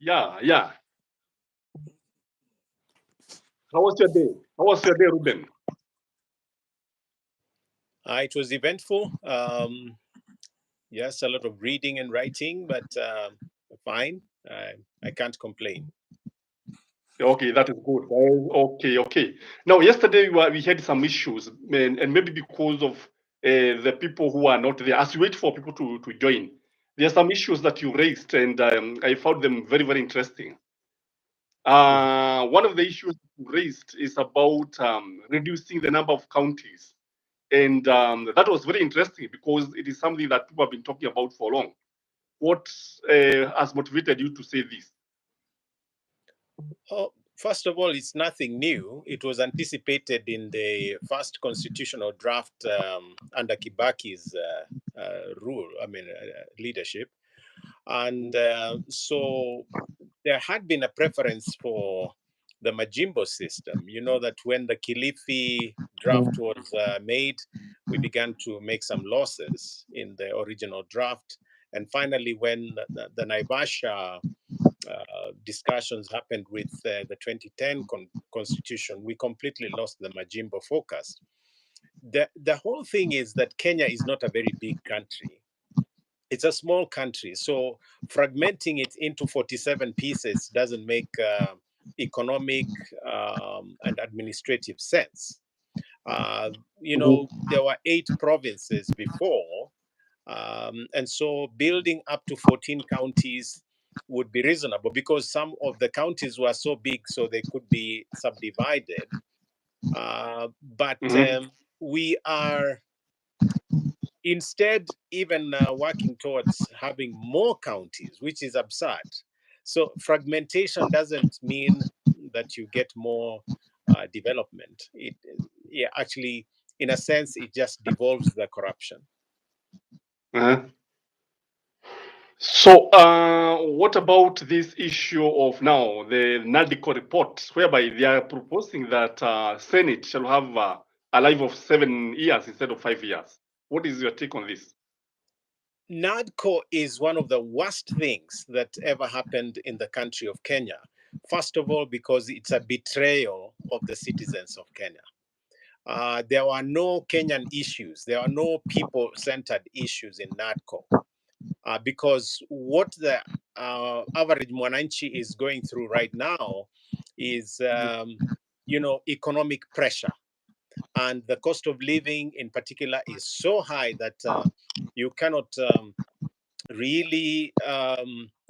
Yeah. How was your day? How was your day, Ruben? It was eventful. Yes, a lot of reading and writing, but fine. I can't complain. Okay, that is good. Okay. Now, yesterday we had some issues, and maybe because of the people who are not there, as we wait for people to join, there are some issues that you raised, and I found them very, very interesting. Mhm. One of the issues you raised is about reducing the number of counties. And that was very interesting because it is something that people have been talking about for long. What has motivated you to say this? Oh, first of all, it's nothing new. It was anticipated in the first constitutional draft under Kibaki's rule, leadership. And so there had been a preference for the Majimbo system. You know that when the Kilifi draft was made, we began to make some losses in the original draft. And finally, when the Naivasha discussions happened with the 2010 constitution, we completely lost the Majimbo focus. The whole thing is that Kenya is not a very big country. It's a small country, so fragmenting it into 47 pieces doesn't make economic and administrative sense. Uh, there were 8 provinces before, and so building up to 14 counties would be reasonable because some of the counties were so big so they could be subdivided. But Mhm. we are instead even working towards having more counties, which is absurd. So fragmentation doesn't mean that you get more development. Yeah, actually, in a sense, it just devolves the corruption. Uh-huh. So, what about this issue of now the Naidoo Report, whereby they are proposing that Senate shall have a life of 7 years instead of 5 years? What is your take on this? NADCO is one of the worst things that ever happened in the country of Kenya. First of all, because it's a betrayal of the citizens of Kenya. There were no Kenyan issues, there are no people centered issues in NADCO. Because what the average Mwananchi is going through right now is, economic pressure. And the cost of living in particular is so high that you cannot really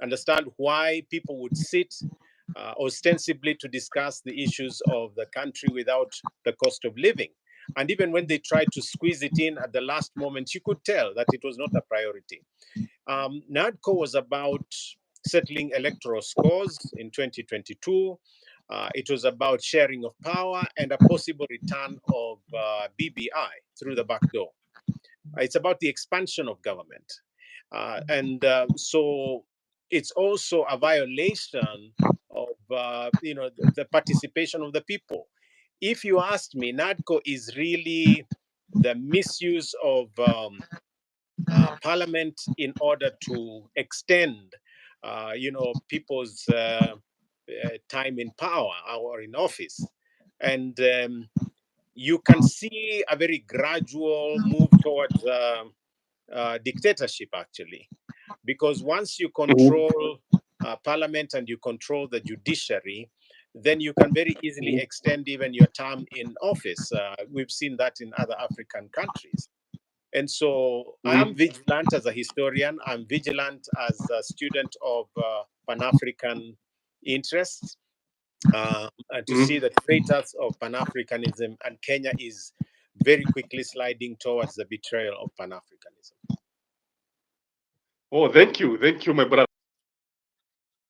understand why people would sit ostensibly to discuss the issues of the country without the cost of living. And even when they tried to squeeze it in at the last moment, you could tell that it was not a priority. NADCO was about settling electoral scores in 2022. It was about sharing of power and a possible return of BBI through the back door. It's about the expansion of government. And so it's also a violation of the participation of the people. If you asked me, NADCO is really the misuse of parliament in order to extend, people's time in power or in office. And you can see a very gradual move towards dictatorship, actually, because once you Mhm. control parliament and you control the judiciary, then you can very easily Mhm. extend even your term in office. We've seen that in other African countries. And so I am Mhm. vigilant as a historian. I'm vigilant as a student of Pan African interests, and to see Mhm. the traitors of Pan Africanism, and Kenya is very quickly sliding towards the betrayal of Pan Africanism. Oh, thank you, my brother.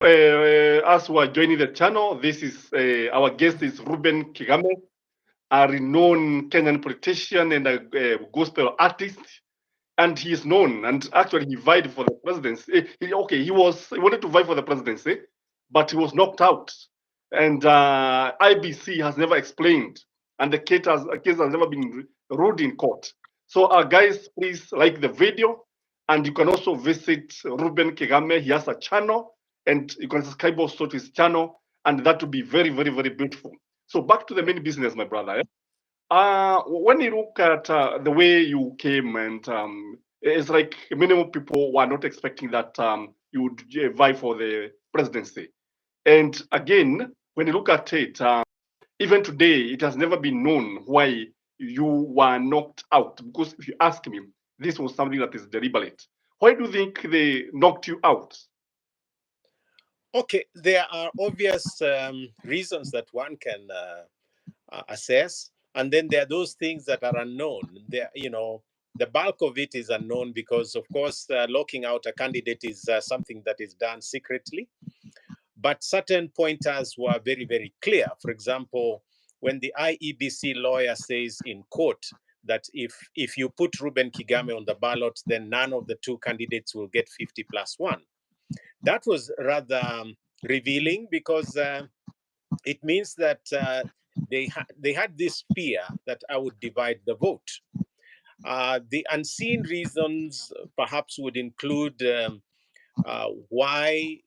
As who are joining the channel, this is our guest is Ruben Kigame, a renowned Kenyan politician and a gospel artist, and he is known. And actually, he vied for the presidency. He wanted to vie for the presidency, but he was knocked out. And IBC has never explained, and the case has never been ruled in court. So, guys, please like the video, and you can also visit Ruben Kigame. He has a channel, and you can subscribe also to his channel, and that would be very, very, very beautiful. So back to the main business, my brother. When you look at the way you came, and it's like many people were not expecting that you would vie for the presidency. And again, when you look at it, even today, it has never been known why you were knocked out. Because if you ask me, this was something that is deliberate. Why do you think they knocked you out? Okay, there are obvious reasons that one can assess, and then there are those things that are unknown. There, the bulk of it is unknown because, of course, locking out a candidate is something that is done secretly. But certain pointers were very, very clear. For example, when the IEBC lawyer says in court that if you put Ruben Kigame on the ballot, then none of the two candidates will get 50+1. That was rather revealing because it means that they had this fear that I would divide the vote. The unseen reasons perhaps would include why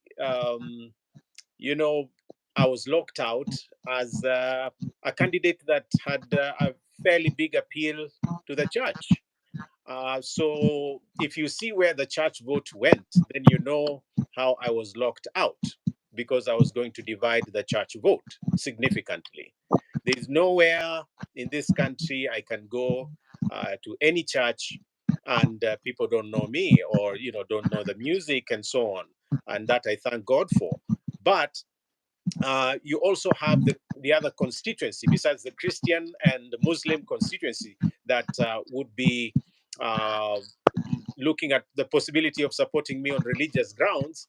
I was locked out as a candidate that had a fairly big appeal to the church. So if you see where the church vote went, then you know how I was locked out, because I was going to divide the church vote significantly. There is nowhere in this country I can go to any church and people don't know me, or don't know the music and so on, and that I thank God for. But you also have the other constituency besides the Christian and the Muslim constituency that would be uh, looking at the possibility of supporting me on religious grounds.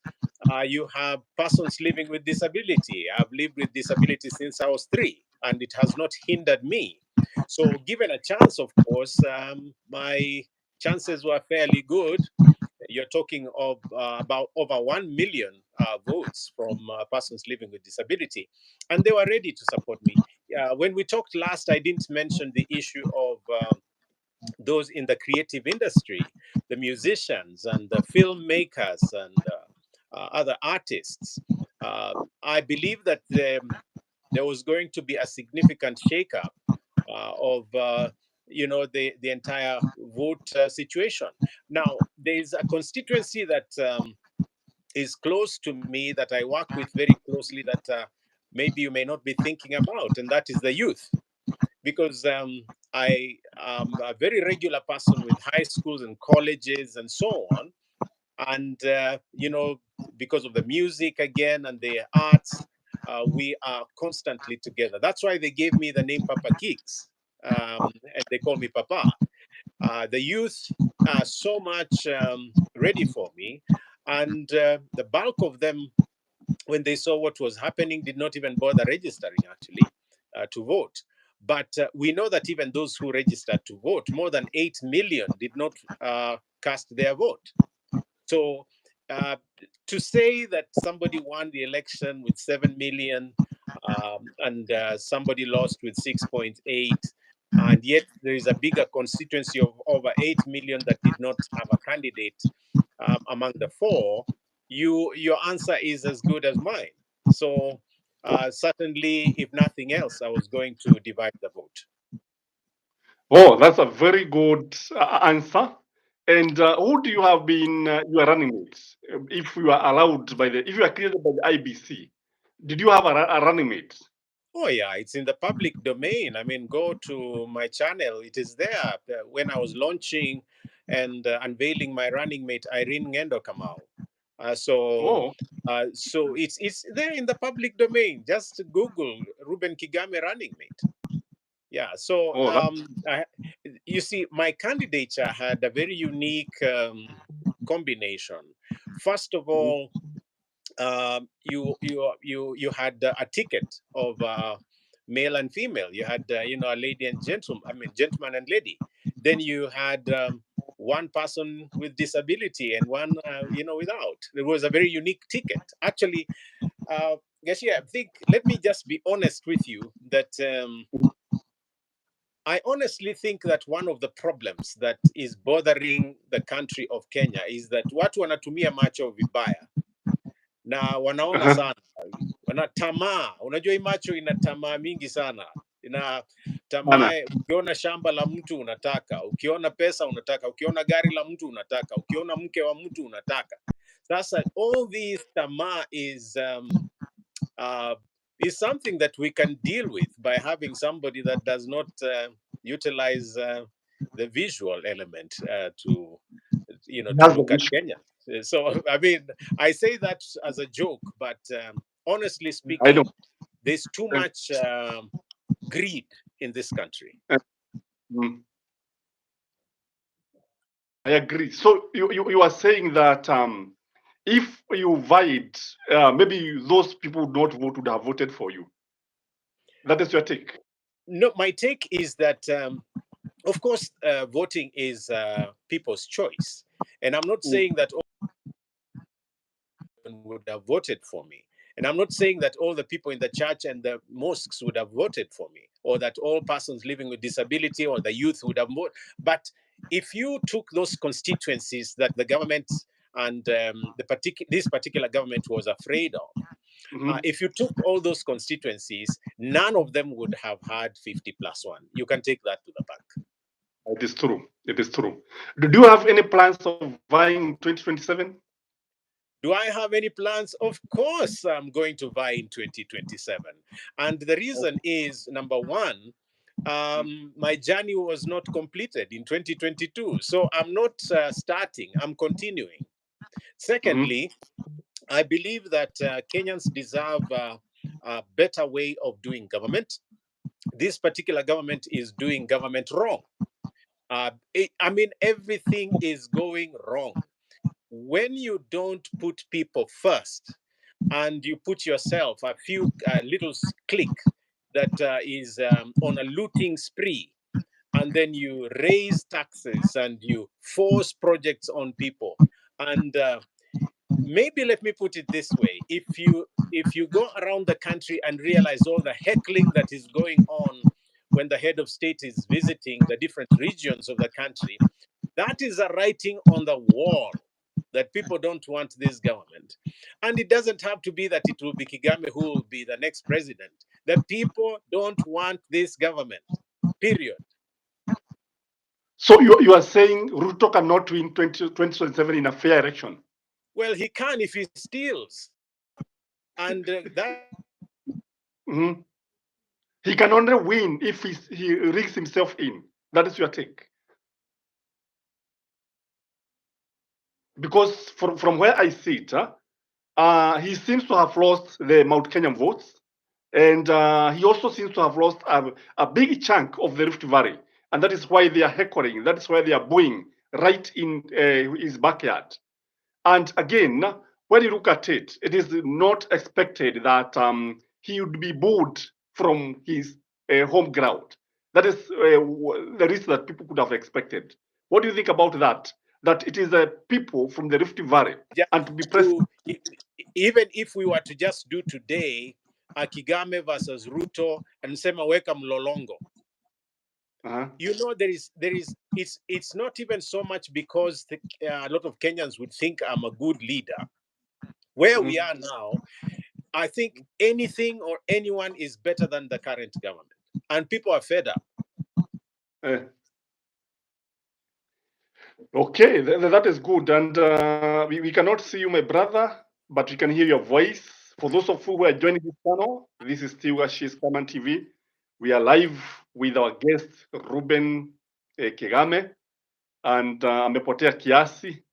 You have persons living with disability. I've lived with disability since I was 3, and it has not hindered me. So, given a chance, of course, my chances were fairly good. You're talking of about over 1 million votes from persons living with disability, and they were ready to support me. When we talked last, I didn't mention the issue of those in the creative industry, the musicians and the filmmakers and other artists. I believe that there was going to be a significant shakeup of the entire vote situation. Now, there is a constituency that is close to me, that I work with very closely, that maybe you may not be thinking about, and that is the youth. Because I am a very regular person with high schools and colleges and so on. And, because of the music again and the arts, we are constantly together. That's why they gave me the name Papa Gigs, and they call me Papa. The youth are so much ready for me. And the bulk of them, when they saw what was happening, did not even bother registering actually to vote. But we know that even those who registered to vote, more than 8 million did not cast their vote. So to say that somebody won the election with 7 million and somebody lost with 6.8, and yet there is a bigger constituency of over 8 million that did not have a candidate among the 4, your answer is as good as mine. So certainly, if nothing else, I was going to divide the vote. Oh, that's a very good answer. And who do you have been you are running with? If you are allowed by if you are created by the IBC, did you have a running mate? Oh yeah, it's in the public domain. I mean, go to my channel; it is there. When I was launching and unveiling my running mate, Irene Ngendo Kamau. So, Oh, so it's there in the public domain. Just Google Ruben Kigame running mate. Yeah. So, oh, that, you see, my candidature had a very unique combination. First of all, you had a ticket of male and female. You had a lady and gentleman. I mean, gentleman and lady. Then you had one person with disability and one without. It was a very unique ticket. Actually, yes, yeah. I think, let me just be honest with you that. I honestly think that one of the problems that is bothering the country of Kenya is that watu wanatumia macho vibaya. na wanaona sana, wana tamaa. Unajua hii macho ina tamaa mingi sana, ina tamaa. Ukiona shamba la mtu unataka, ukiona pesa unataka, ukiona gari la mtu unataka, ukiona mke wa mtu unataka. Sasa all these tamaa is something that we can deal with by having somebody that does not utilize the visual element to look at Kenya. So I mean, I say that as a joke, but honestly speaking, there's too much greed in this country. I agree. So you are saying that if you vied, maybe those people who not vote would have voted for you. That is your take? No, my take is that, of course, voting is people's choice. And I'm not saying that all would have voted for me. And I'm not saying that all the people in the church and the mosques would have voted for me, or that all persons living with disability or the youth would have voted. But if you took those constituencies that the government and this particular government was afraid of, if you took all those constituencies, none of them would have had 50+1. You can take that to the bank. It is true. It is true. Do you have any plans of vying 2027? Do I have any plans? Of course, I'm going to vie in 2027. And the reason is, number one, my journey was not completed in 2022. So I'm not starting, I'm continuing. Secondly, I believe that Kenyans deserve a better way of doing government. This particular government is doing government wrong. I mean, everything is going wrong. When you don't put people first and you put yourself a few little clique that is on a looting spree, and then you raise taxes and you force projects on people, and maybe let me put it this way: if you go around the country and realize all the heckling that is going on when the head of state is visiting the different regions of the country, that is a writing on the wall that people don't want this government. And it doesn't have to be that it will be Kagame who will be the next president. The people don't want this government, period. So you are saying Ruto cannot win 2027 in a fair election? Well, he can if he steals. And that... He can only win if he rigs himself in. That is your take? Because from where I see it, he seems to have lost the Mount Kenyan votes. And he also seems to have lost a big chunk of the Rift Valley. And that is why they are heckling. That is why they are booing right in his backyard. And again, when you look at it, it is not expected that he would be booed from his home ground. That is the risk that people could have expected. What do you think about that? That it is people from the Rift Valley, and to be president. Even if we were to just do today, Kagame versus Ruto and Sema Weka Mlolongo, you know, it's not even so much because a lot of Kenyans would think I'm a good leader. Where we are now, I think anything or anyone is better than the current government, and people are fed up. Okay, that is good. And we cannot see you, my brother, but we can hear your voice. For those of you who are joining this channel, this is still Ashes Kaman TV. We are live with our guest, Ruben Kagame, and amepotea kiasi.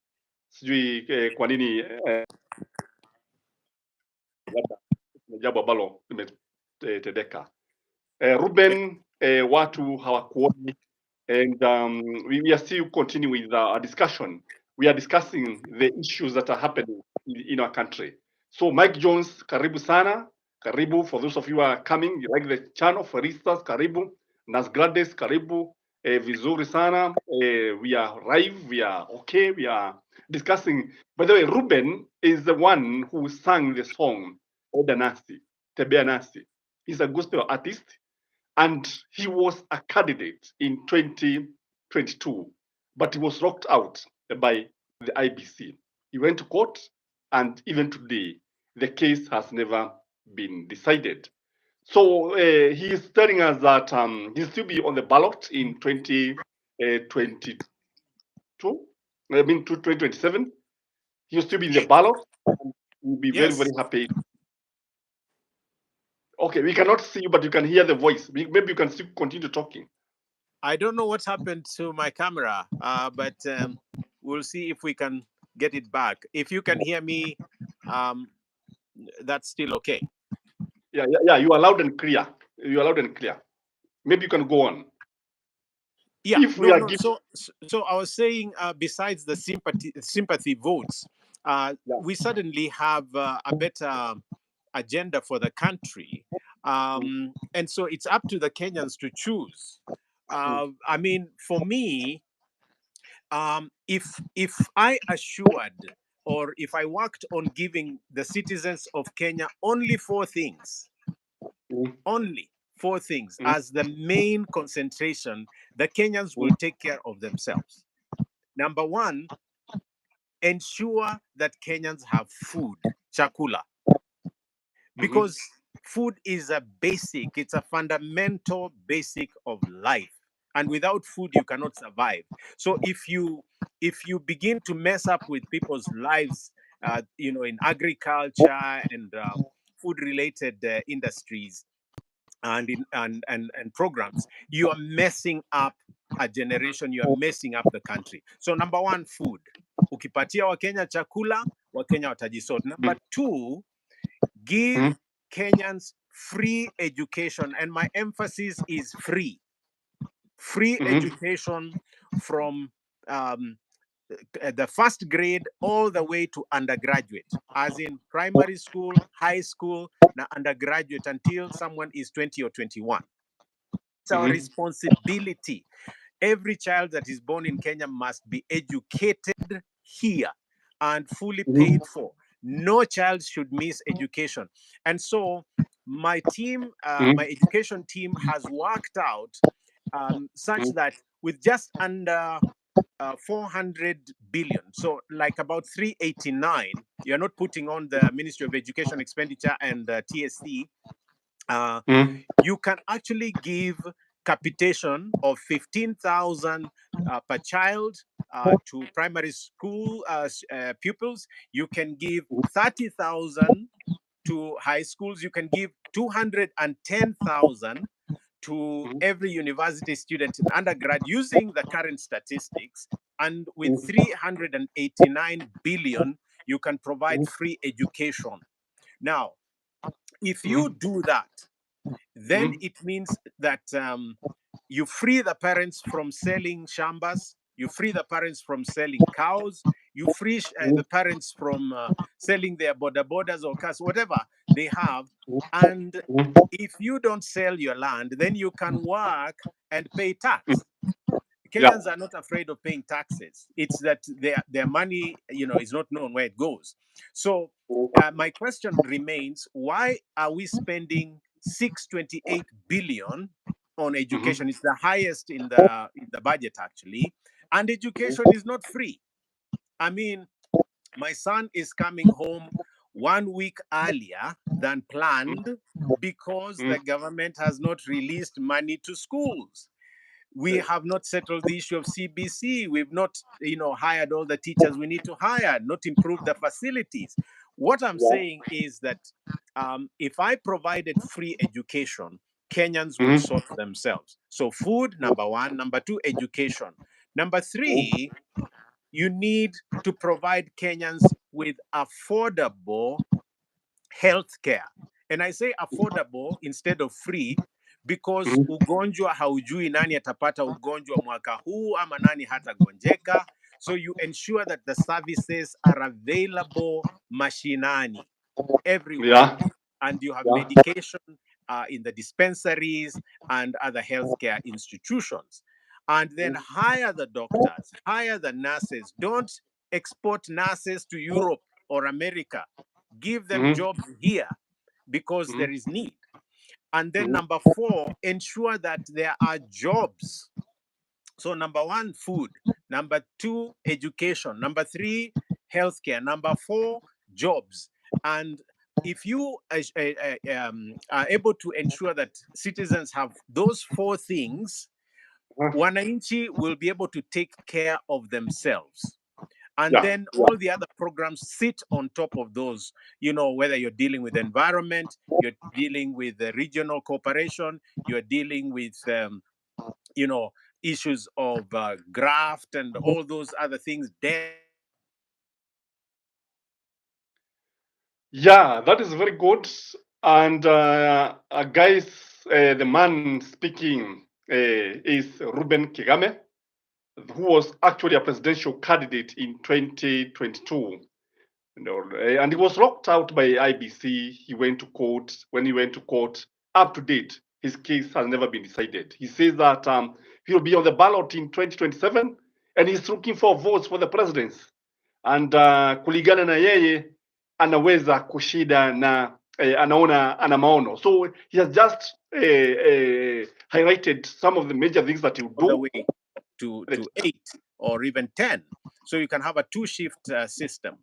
Sijui kwa nini jambo ambalo limetendeka. Ruben, watu hawakuoni. And we are still continuing with our discussion. We are discussing the issues that are happening in our country. So Mike Jones, karibu sana. Karibu, for those of you who are coming, you like the channel, for instance, karibu. Nas Gladys, karibu. Vizuri sana. We are live, we are okay, we are discussing. By the way, Ruben is the one who sang the song, Oda Nasi, Tebea Nasi. He's a gospel artist. And he was a candidate in 2022, but he was locked out by the IBC. He went to court, and even today, the case has never been decided. So he is telling us that he'll still be on the ballot in 2022. I mean, 2027. He'll still be in the ballot. We'll be very, Yes. very happy. Okay, we cannot see you, but you can hear the voice. Maybe you can still continue talking. I don't know what's happened to my camera, but we'll see if we can get it back. If you can hear me, that's still okay. Yeah. You are loud and clear. You are loud and clear. Maybe you can go on. Yeah, If we are giving, so I was saying, besides the sympathy votes, we suddenly have a better agenda for the country, and so it's up to the Kenyans to choose. I mean, for me, if I assured or if I worked on giving the citizens of Kenya only four things, as the main concentration, the Kenyans will take care of themselves. Number one, ensure that Kenyans have food, chakula, because food is a basic, it's a fundamental basic of life. And without food, you cannot survive. So if you begin to mess up with people's lives, in agriculture and food-related industries, and programs, you are messing up a generation, you are messing up the country. So number one, food. Ukipatia Wakenya chakula, Wakenya watajisort. Number two, give Kenyans free education, and my emphasis is free education from the first grade all the way to undergraduate, as in primary school, high school, na undergraduate until someone is 20 or 21. It's our responsibility. Every child that is born in Kenya must be educated here and fully paid for. No child should miss education. And so my team, my education team has worked out such that with just under 400 billion, so like about 389, you're not putting on the Ministry of Education expenditure and TSC, you can actually give capitation of 15,000 per child to primary school pupils. You can give 30,000 to high schools. You can give 210,000 to every university student in undergrad using the current statistics. And with 389 billion, you can provide free education. Now, if you do that, then it means that you free the parents from selling shambas, you free the parents from selling cows, you free the parents from selling their border borders or cars, whatever they have. And if you don't sell your land, then you can work and pay tax. Kenyans are not afraid of paying taxes. It's that their money, is not known where it goes. So my question remains: why are we spending 628 billion on education? It's the highest in the budget, actually, and education is not free. I mean, my son is coming home 1 week earlier than planned because the government has not released money to schools. We have not settled the issue of CBC. We've not, hired all the teachers we need to hire, not improved the facilities. What I'm saying is that if I provided free education, Kenyans would sort themselves. So food, number one. Number two, education. Number three, you need to provide Kenyans with affordable healthcare. And I say affordable instead of free because ugonjwa haujui nani atapata ugonjwa mwaka huu ama nani hatagonjeka. So you ensure that the services are available mashinani everywhere. And you have medication in the dispensaries and other healthcare institutions. And then hire the doctors, hire the nurses. Don't export nurses to Europe or America. Give them jobs here because there is need. And then number four, ensure that there are jobs. So number one, food. Number two, education. Number three, healthcare. Number four, jobs. And if you are able to ensure that citizens have those four things, wananchi will be able to take care of themselves. And Yeah. then all the other programs sit on top of those, whether you're dealing with environment, you're dealing with the regional cooperation, you're dealing with, issues of graft and all those other things, debt. Yeah, that is very good. And guys, the man speaking is Ruben Kigame, who was actually a presidential candidate in 2022. And he was locked out by IBC. He went to court. When he went to court, up to date, his case has never been decided. He says that he'll be on the ballot in 2027, and he's looking for votes for the presidency. And kulingana na yeye anaweza kushida na anaona ana maono. So he has just highlighted some of the major things that he'll all the do. way to 8 or even 10. So you can have a two-shift system.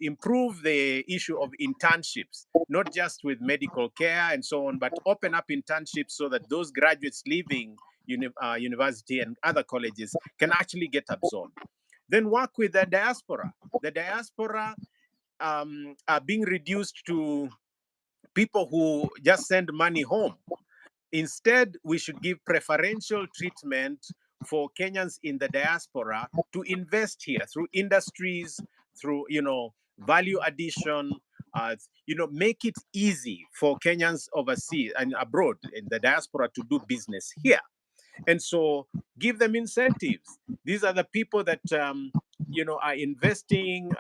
Improve the issue of internships, not just with medical care and so on, but open up internships so that those graduates leaving university and other colleges can actually get absorbed. Then work with the diaspora. The diaspora are being reduced to people who just send money home. Instead, we should give preferential treatment for Kenyans in the diaspora to invest here through industries, through value addition. Make it easy for Kenyans overseas and abroad in the diaspora to do business here. And so give them incentives. These are the people that are investing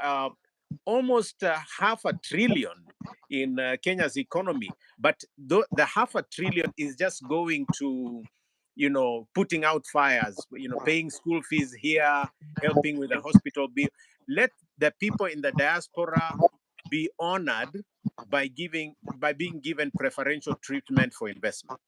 almost $500 billion in Kenya's economy. But the $500 billion is just going to, putting out fires, paying school fees here, helping with the hospital bill. Let the people in the diaspora be honored by being given preferential treatment for investment.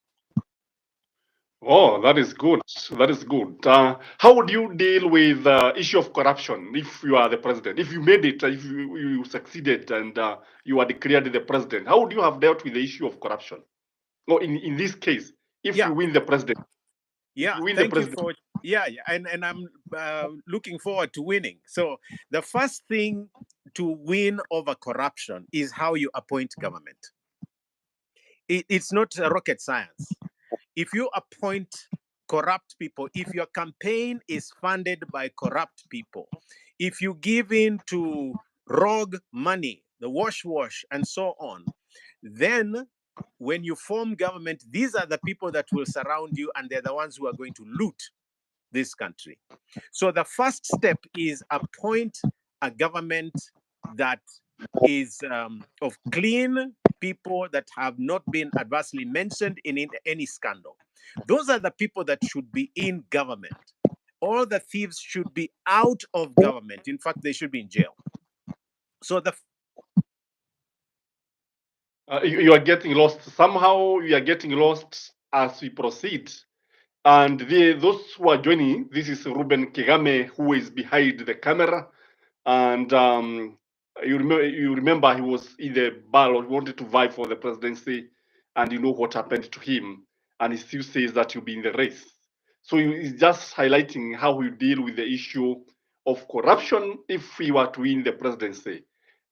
Oh, that is good. That is good. How would you deal with the issue of corruption if you are the president? If you made it, if you succeeded and you are declared the president, how would you have dealt with the issue of corruption? Or in this case, if you win the president, thank you for and I'm looking forward to winning. So the first thing to win over corruption is how you appoint government. It's not rocket science. If you appoint corrupt people, if your campaign is funded by corrupt people, if you give in to rogue money, the wash and so on, then when you form government, these are the people that will surround you, and they're the ones who are going to loot this country. So the first step is appoint a government that is of clean people that have not been adversely mentioned in any scandal. Those are the people that should be in government. All the thieves should be out of government. In fact, they should be in jail. So you are getting lost. Somehow you are getting lost as we proceed. And those who are joining, this is Ruben Kigame, who is behind the camera. And you remember he was in the ballot, he wanted to vie for the presidency, and you know what happened to him. And he still says that he'll be in the race. So he's just highlighting how we deal with the issue of corruption if we were to win the presidency.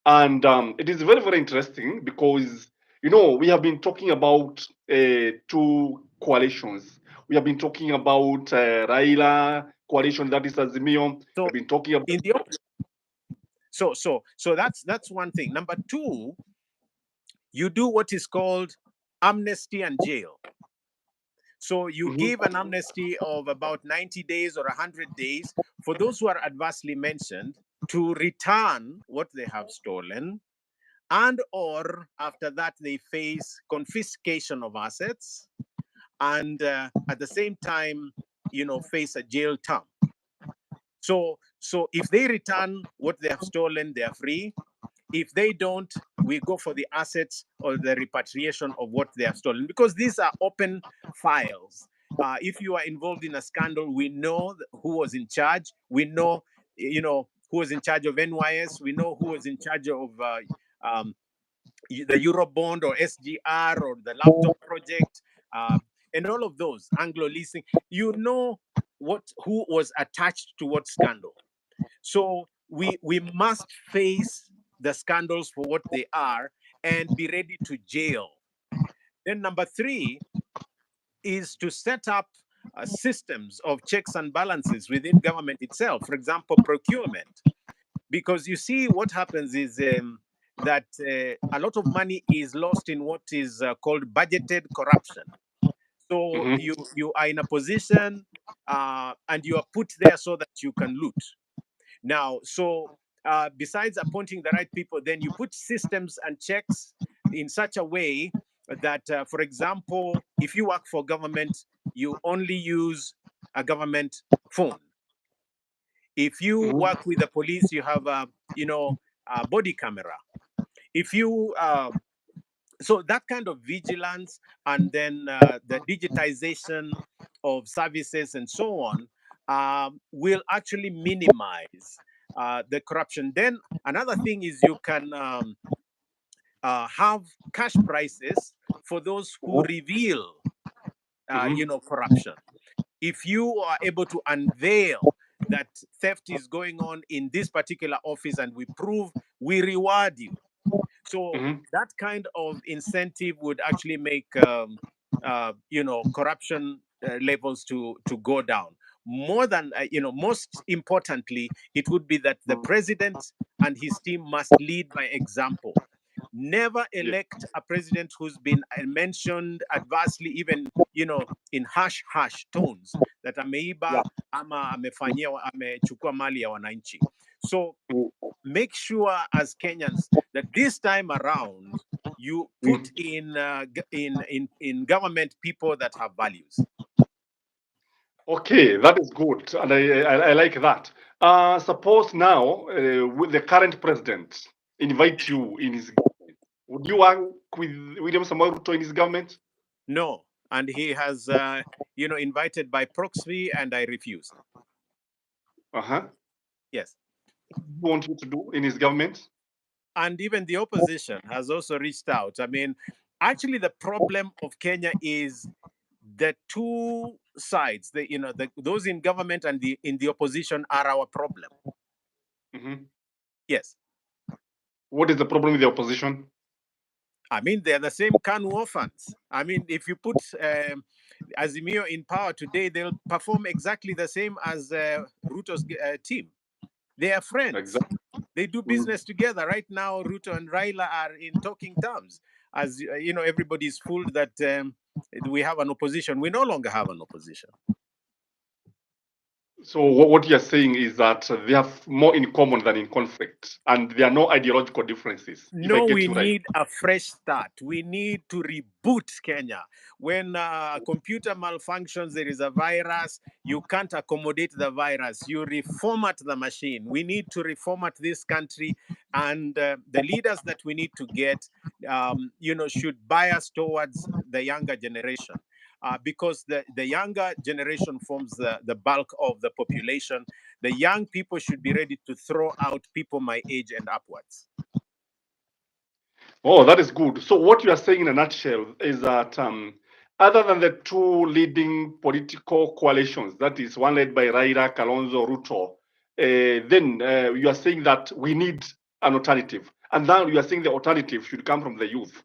And it is very, very interesting because, we have been talking about two coalitions. We have been talking about Raila coalition, that is Azimio. So We've been talking about in the so that's one thing. Number two, you do what is called amnesty and jail. So you give an amnesty of about 90 days or 100 days for those who are adversely mentioned to return what they have stolen, and or after that they face confiscation of assets, and at the same time, face a jail term. So if they return what they have stolen, they are free. If they don't, we go for the assets or the repatriation of what they have stolen, because these are open files. If you are involved in a scandal, we know who was in charge. We know, who was in charge of NYS. We know who was in charge of the Eurobond or SGR or the laptop project, and all of those, Anglo leasing, you know who was attached to what scandal. So we must face the scandals for what they are and be ready to jail. Then number three is to set up systems of checks and balances within government itself. For example, procurement. Because you see, what happens is that a lot of money is lost in what is called budgeted corruption. So Mm-hmm. you are in a position and you are put there so that you can loot. Now, so besides appointing the right people, then you put systems and checks in such a way that, for example, if you work for government, you only use a government phone. If you Mm-hmm. work with the police, you have a body camera. If you So that kind of vigilance, and then the digitization of services and so on, will actually minimize the corruption. Then another thing is you can have cash prices for those who reveal, Mm-hmm. corruption. If you are able to unveil that theft is going on in this particular office and we prove, we reward you. So Mm-hmm. that kind of incentive would actually make corruption levels to go down. More than most importantly, it would be that the president and his team must lead by example. Never Yes. elect a president who's been mentioned adversely, even in harsh tones, that ameiba ama amechukua mali ya wananchi. So make sure as Kenyans that this time around you put in government people that have values. Okay, that is good, and I like that. Suppose now, with the current president invite you in his government, would you work with William Samoei Ruto in his government? No, and he has invited by proxy, and I refused. Uh-huh. Yes, What want you to do in his government? and even the opposition has also reached out. I mean, actually, the problem of Kenya is the two sides. Those in government and in the opposition are our problem. Mm-hmm. Yes. What is the problem with the opposition? I mean, they're the same Kanu orphans. I mean, if you put Azimio in power today, they'll perform exactly the same as Ruto's team. They are friends. Exactly. They do business together. Right now, Ruto and Raila are in talking terms. As everybody's fooled that we have an opposition. We no longer have an opposition. So what you're saying is that they have more in common than in conflict, and there are no ideological differences, if I No, get we you right. need a fresh start. We need to reboot Kenya. When a computer malfunctions, there is a virus, you can't accommodate the virus. You reformat the machine. We need to reformat this country, and the leaders that we need to get, should bias towards the younger generation. Because the younger generation forms the bulk of the population. The young people should be ready to throw out people my age and upwards. Oh, that is good. So what you are saying in a nutshell is that other than the two leading political coalitions, that is one led by Raila, Kalonzo, Ruto, then you are saying that we need an alternative. And now you are saying the alternative should come from the youth.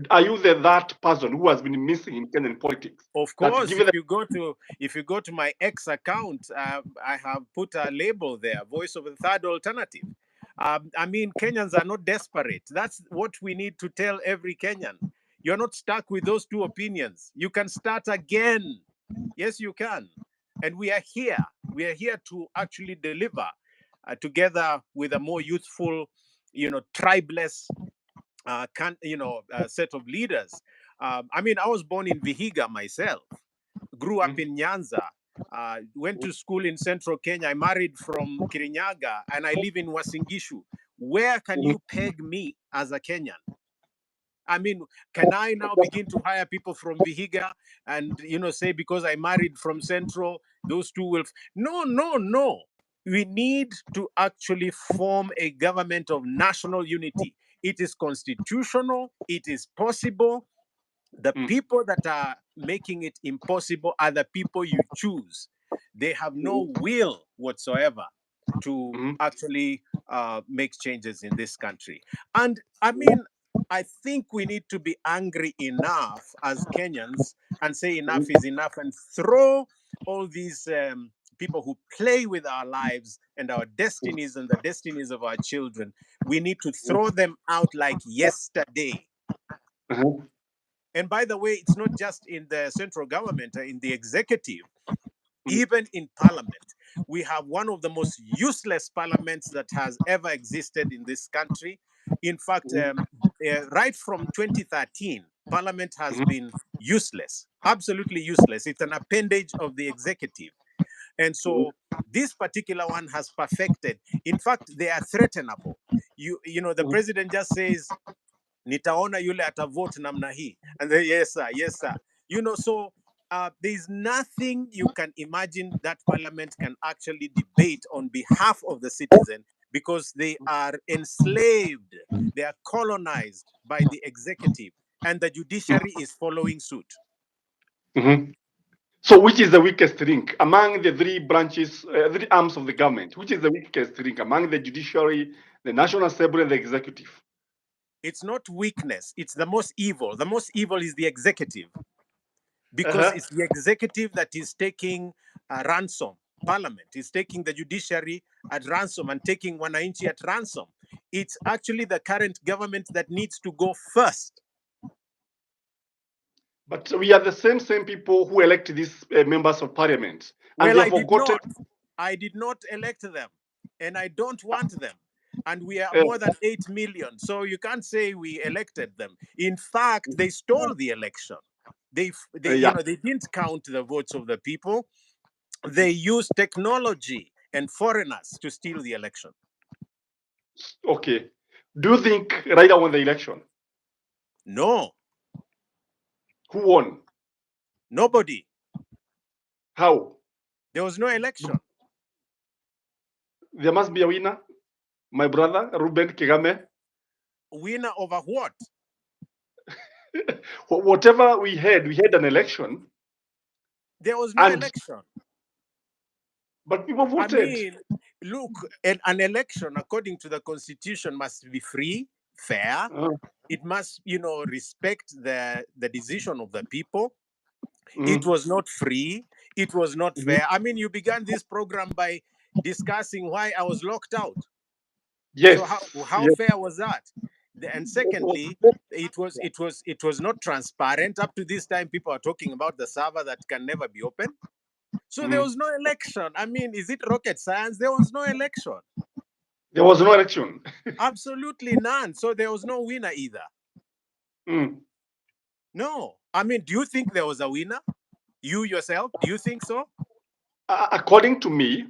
Are you that person who has been missing in Kenyan politics? Of That course, given if you go to my X account, I have put a label there, voice of the third alternative. I mean, Kenyans are not desperate. That's what we need to tell every Kenyan. You're not stuck with those two opinions. You can start again. Yes, you can. And we are here. We are here to actually deliver together with a more youthful, tribeless set of leaders. I mean, I was born in Vihiga myself, grew up in Nyanza, went to school in central Kenya. I married from Kirinyaga, and I live in Wasingishu. Where can you peg me as a Kenyan? I mean, can I now begin to hire people from Vihiga and, say because I married from Central, those two will... No, no, no. We need to actually form a government of national unity. It is constitutional. It is possible. The people that are making it impossible are the people you choose. They have no will whatsoever to actually make changes in this country. And I mean, I think we need to be angry enough as Kenyans and say enough is enough and throw all these people who play with our lives and our destinies and the destinies of our children. We need to throw them out like yesterday. And by the way, it's not just in the central government, in the executive, even in parliament. We have one of the most useless parliaments that has ever existed in this country. In fact, right from 2013, parliament has been useless, absolutely useless. It's an appendage of the executive. And so this particular one has perfected. In fact, they are threatenable. You know, the president just says, nitaona yule atavote namna hii. And then, yes, sir, yes, sir. You know, so there's nothing you can imagine that parliament can actually debate on behalf of the citizen because they are enslaved. They are colonized by the executive and the judiciary is following suit. So which is the weakest link among the three branches, three arms of the government? Which is the weakest link among the judiciary, the National Assembly, and the executive? It's not weakness. It's the most evil. The most evil is the executive because it's the executive that is taking ransom. Parliament is taking the judiciary at ransom and taking wananchi at ransom. It's actually the current government that needs to go first. But we are the same people who elect these members of parliament. And Well, I did not elect them, and I don't want them. And we are more than 8 million. So you can't say we elected them. In fact, they stole the election. They you know, they didn't count the votes of the people. They used technology and foreigners to steal the election. Okay. Do you think Raila won the election? No. Who won? Nobody. How? There was no election. There must be a winner. My brother, Ruben Kamau. Winner over what? Whatever we had an election. There was no election. But people voted. I mean, look, an election, according to the constitution, must be free, fair. It must, you know, respect the decision of the people. It was not free. It was not fair. I mean, you began this program by discussing why I was locked out. Yes. So how fair was that? And secondly, it was not transparent. Up to this time, people are talking about the server that can never be opened. So there was no election. I mean, is it rocket science? There was no election. There was no election. Absolutely none. So there was no winner either. No. I mean, do you think there was a winner? You yourself, do you think so? According to me,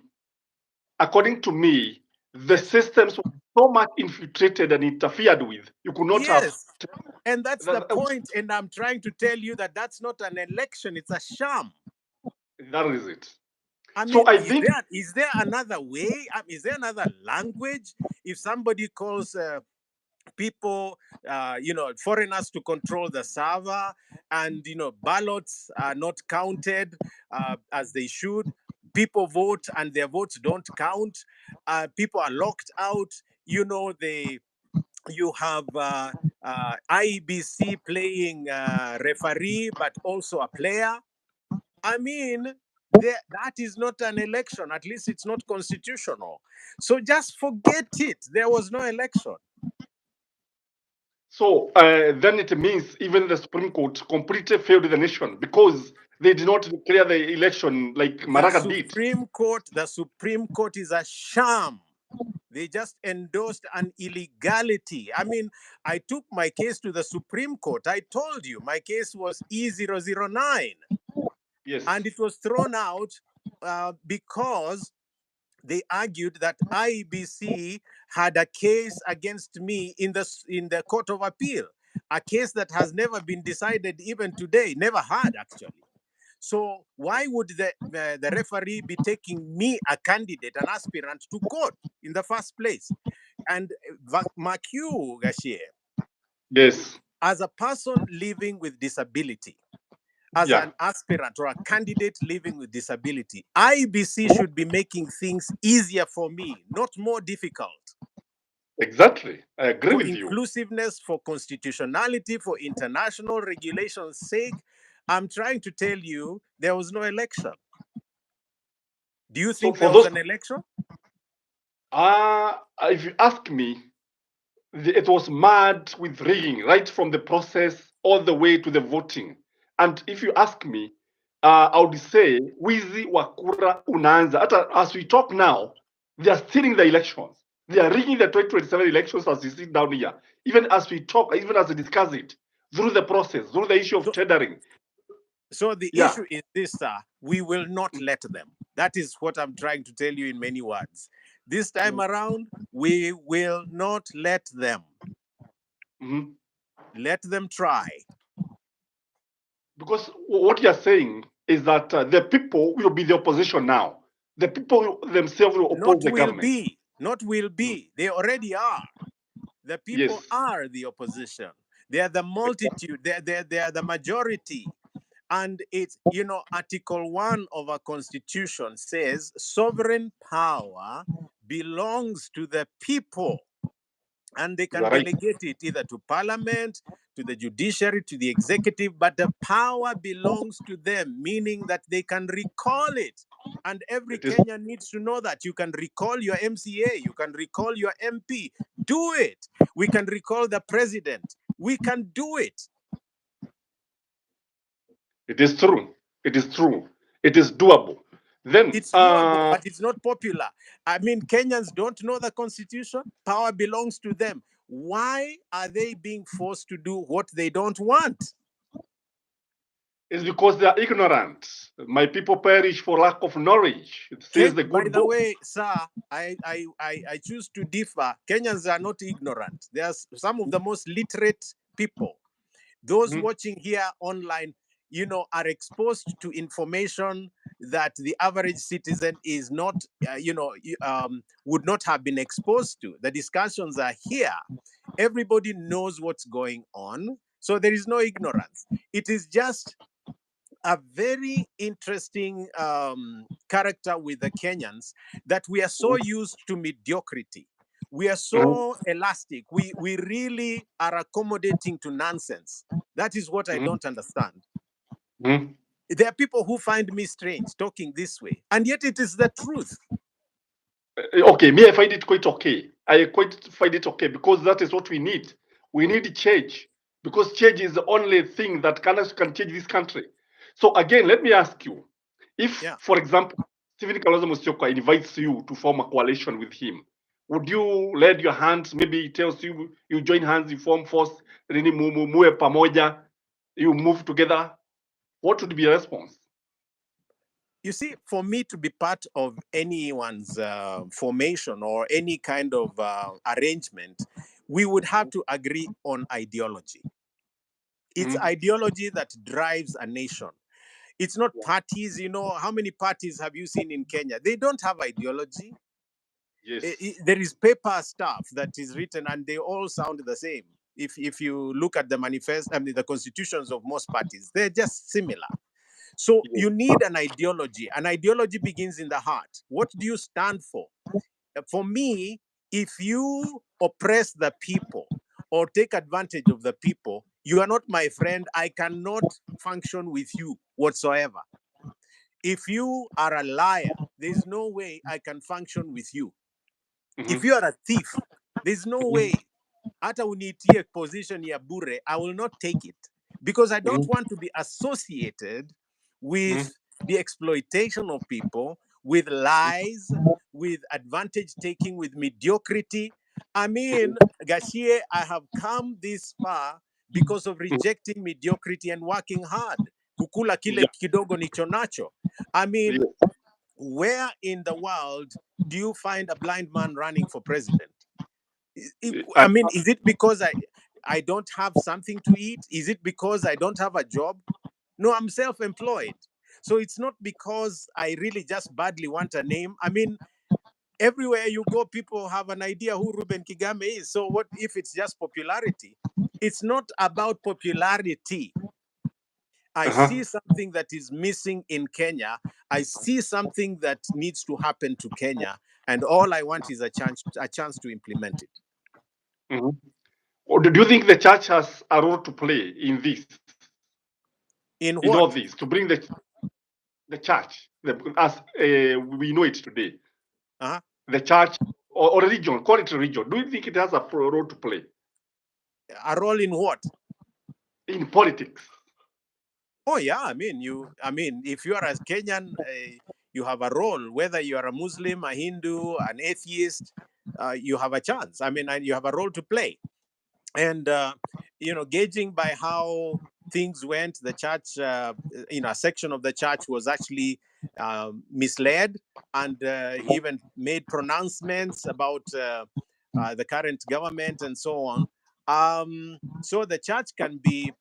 the systems were so much infiltrated and interfered with. You could not have. And that's the point. And I'm trying to tell you that that's not an election. It's a sham. That is it. I mean, so I think, is there another way? Is there another language? If somebody calls people, you know, foreigners to control the server, and, you know, ballots are not counted as they should, people vote and their votes don't count, people are locked out, you know, you have IEBC playing referee, but also a player. I mean, that is not an election. At least it's not constitutional. So just forget it. There was no election. So then it means even the Supreme Court completely failed the nation because they did not declare the election like Maraga did. The Supreme Court is a sham. They just endorsed an illegality. I mean, I took my case to the Supreme Court. I told you my case was E009. Yes. And it was thrown out because they argued that IEBC had a case against me in the Court of Appeal, a case that has never been decided even today, never had actually. So why would the referee be taking me, a candidate, an aspirant, to court in the first place? And mark you, Gashie, Yes. as a person living with disability, as Yeah. an aspirant or a candidate living with disability, IBC should be making things easier for me, not more difficult. Exactly. I agree For with you. inclusiveness, for constitutionality, for international regulation's sake, I'm trying to tell you there was no election. Do you So think for there was those, an election? if you ask me, it was mad with rigging right from the process all the way to the voting. And if you ask me, I would say wizi wa kura unaanza. As we talk now, they are stealing the elections. They are rigging the 2027 elections as we sit down here. Even as we talk, even as we discuss it, through the process, through the issue of tendering. So the Yeah. issue is this, sir. We will not let them. That is what I'm trying to tell you in many words. This time around, we will not let them. Mhm. Let them try. Because what you're saying is that the people will be the opposition now. The people themselves will oppose Not the will government. be. Not will be. They already are. The people Yes. are the opposition. They are the multitude. They are the majority. And it's, Article 1 of our Constitution says sovereign power belongs to the people. And they You can are right. delegate it either to parliament, to the judiciary, to the executive, but the power belongs to them, meaning that they can recall it. And every It is. Kenyan needs to know that you can recall your MCA, you can recall your MP. Do it. We can recall the president. We can do it. It is true. It is true. It is doable. Then, It's doable, but it's not popular. I mean, Kenyans don't know the Constitution. Power belongs to them. Why are they being forced to do what they don't want? it's because they are ignorant. My people perish for lack of knowledge. It says the By good the book. way, sir, I choose to differ. Kenyans are not ignorant. There's some of the most literate people. Those Mhm. watching here online, are exposed to information that the average citizen is not, would not have been exposed to. The discussions are here. Everybody knows what's going on. So there is no ignorance. It is just a very interesting character with the Kenyans that we are so used to mediocrity. We are Mhm. so elastic. We really are accommodating to nonsense. That is what I Mhm. don't understand. Mhm. There are people who find me strange talking this way, and yet it is the truth. Okay, me, I find it quite okay. I quite find it okay because that is what we need. We need change because change is the only thing that can change this country. So again, let me ask you, if, Yeah. for example, Stephen Kalonzo Musyoka invites you to form a coalition with him, would you lend your hands? Maybe he tells you you join hands, you form force, nini muwe pamoja, you move together. What would be your response? You see, for me to be part of anyone's formation or any kind of arrangement, we would have to agree on ideology. It's Mhm. ideology that drives a nation. It's not Yeah. parties. How many parties have you seen in Kenya? They don't have ideology. Yes. There is paper stuff that is written and they all sound the same. If you look at the manifest, I mean, the constitutions of most parties, they're just similar. So Yes. you need an ideology. An ideology begins in the heart. What do you stand for? For me, if you oppress the people or take advantage of the people, you are not my friend. I cannot function with you whatsoever. If you are a liar, there's no way I can function with you. If Mhm. you are a thief, there's no Mhm. way. Hata unitie position ya bure, I will not take it because I don't Mhm. want to be associated with Mhm. the exploitation of people, with lies, with advantage taking, with mediocrity. I mean, Gashie, I have come this far because of Mhm. rejecting mediocrity and working hard. Kukula kile Yeah. kidogo nicho nacho. I mean, Yeah. where in the world do you find a blind man running for president? I And mean, is it because I don't have something to eat? Is it because I don't have a job? No, I'm self-employed. So it's not because I really just badly want a name. I mean, everywhere you go, people have an idea who Ruben Kigame is. So what if it's just popularity? It's not about popularity. I see something that is missing in Kenya. I see something that needs to happen to Kenya, and all I want is a chance to implement it. Or do you think the church has a role to play in this? In In what? all this, to bring the church, as we know it today, the church or religion, call it religion. Do you think it has a role to play? A role in what? In politics. Oh yeah, I mean, if you are a Kenyan, you have a role. Whether you are a Muslim, a Hindu, an atheist, you have a chance. I mean, and you have a role to play. And gauging by how things went, the church, a section of the church was actually misled, and even made pronouncements about the current government and so on. So the church can be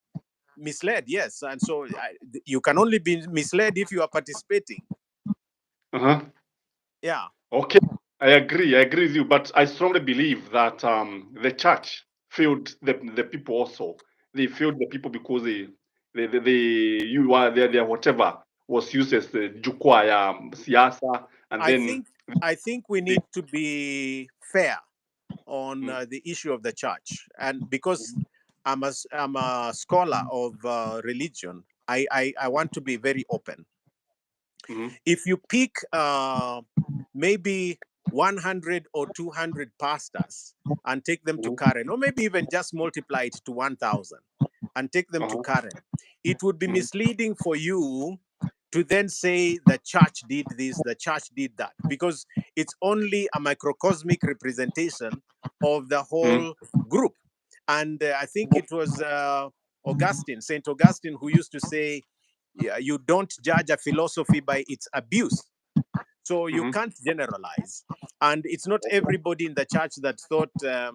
misled, yes, and so you can only be misled if you are participating. Yeah. Okay, I agree with you, but I strongly believe that the church failed the people also. They failed the people because their whatever was used as the jukwaa ya siasa, and I think we need to be fair on the issue of the church, and because I'm a scholar of religion, I want to be very open. If you pick maybe 100 or 200 pastors and take them to Karen, or maybe even just multiply it to 1,000 and take them to Karen, it would be misleading for you to then say the church did this, the church did that, because it's only a microcosmic representation of the whole group. And I think it was St. Augustine, who used to say, you don't judge a philosophy by its abuse. So you can't generalize. And it's not everybody in the church that thought, that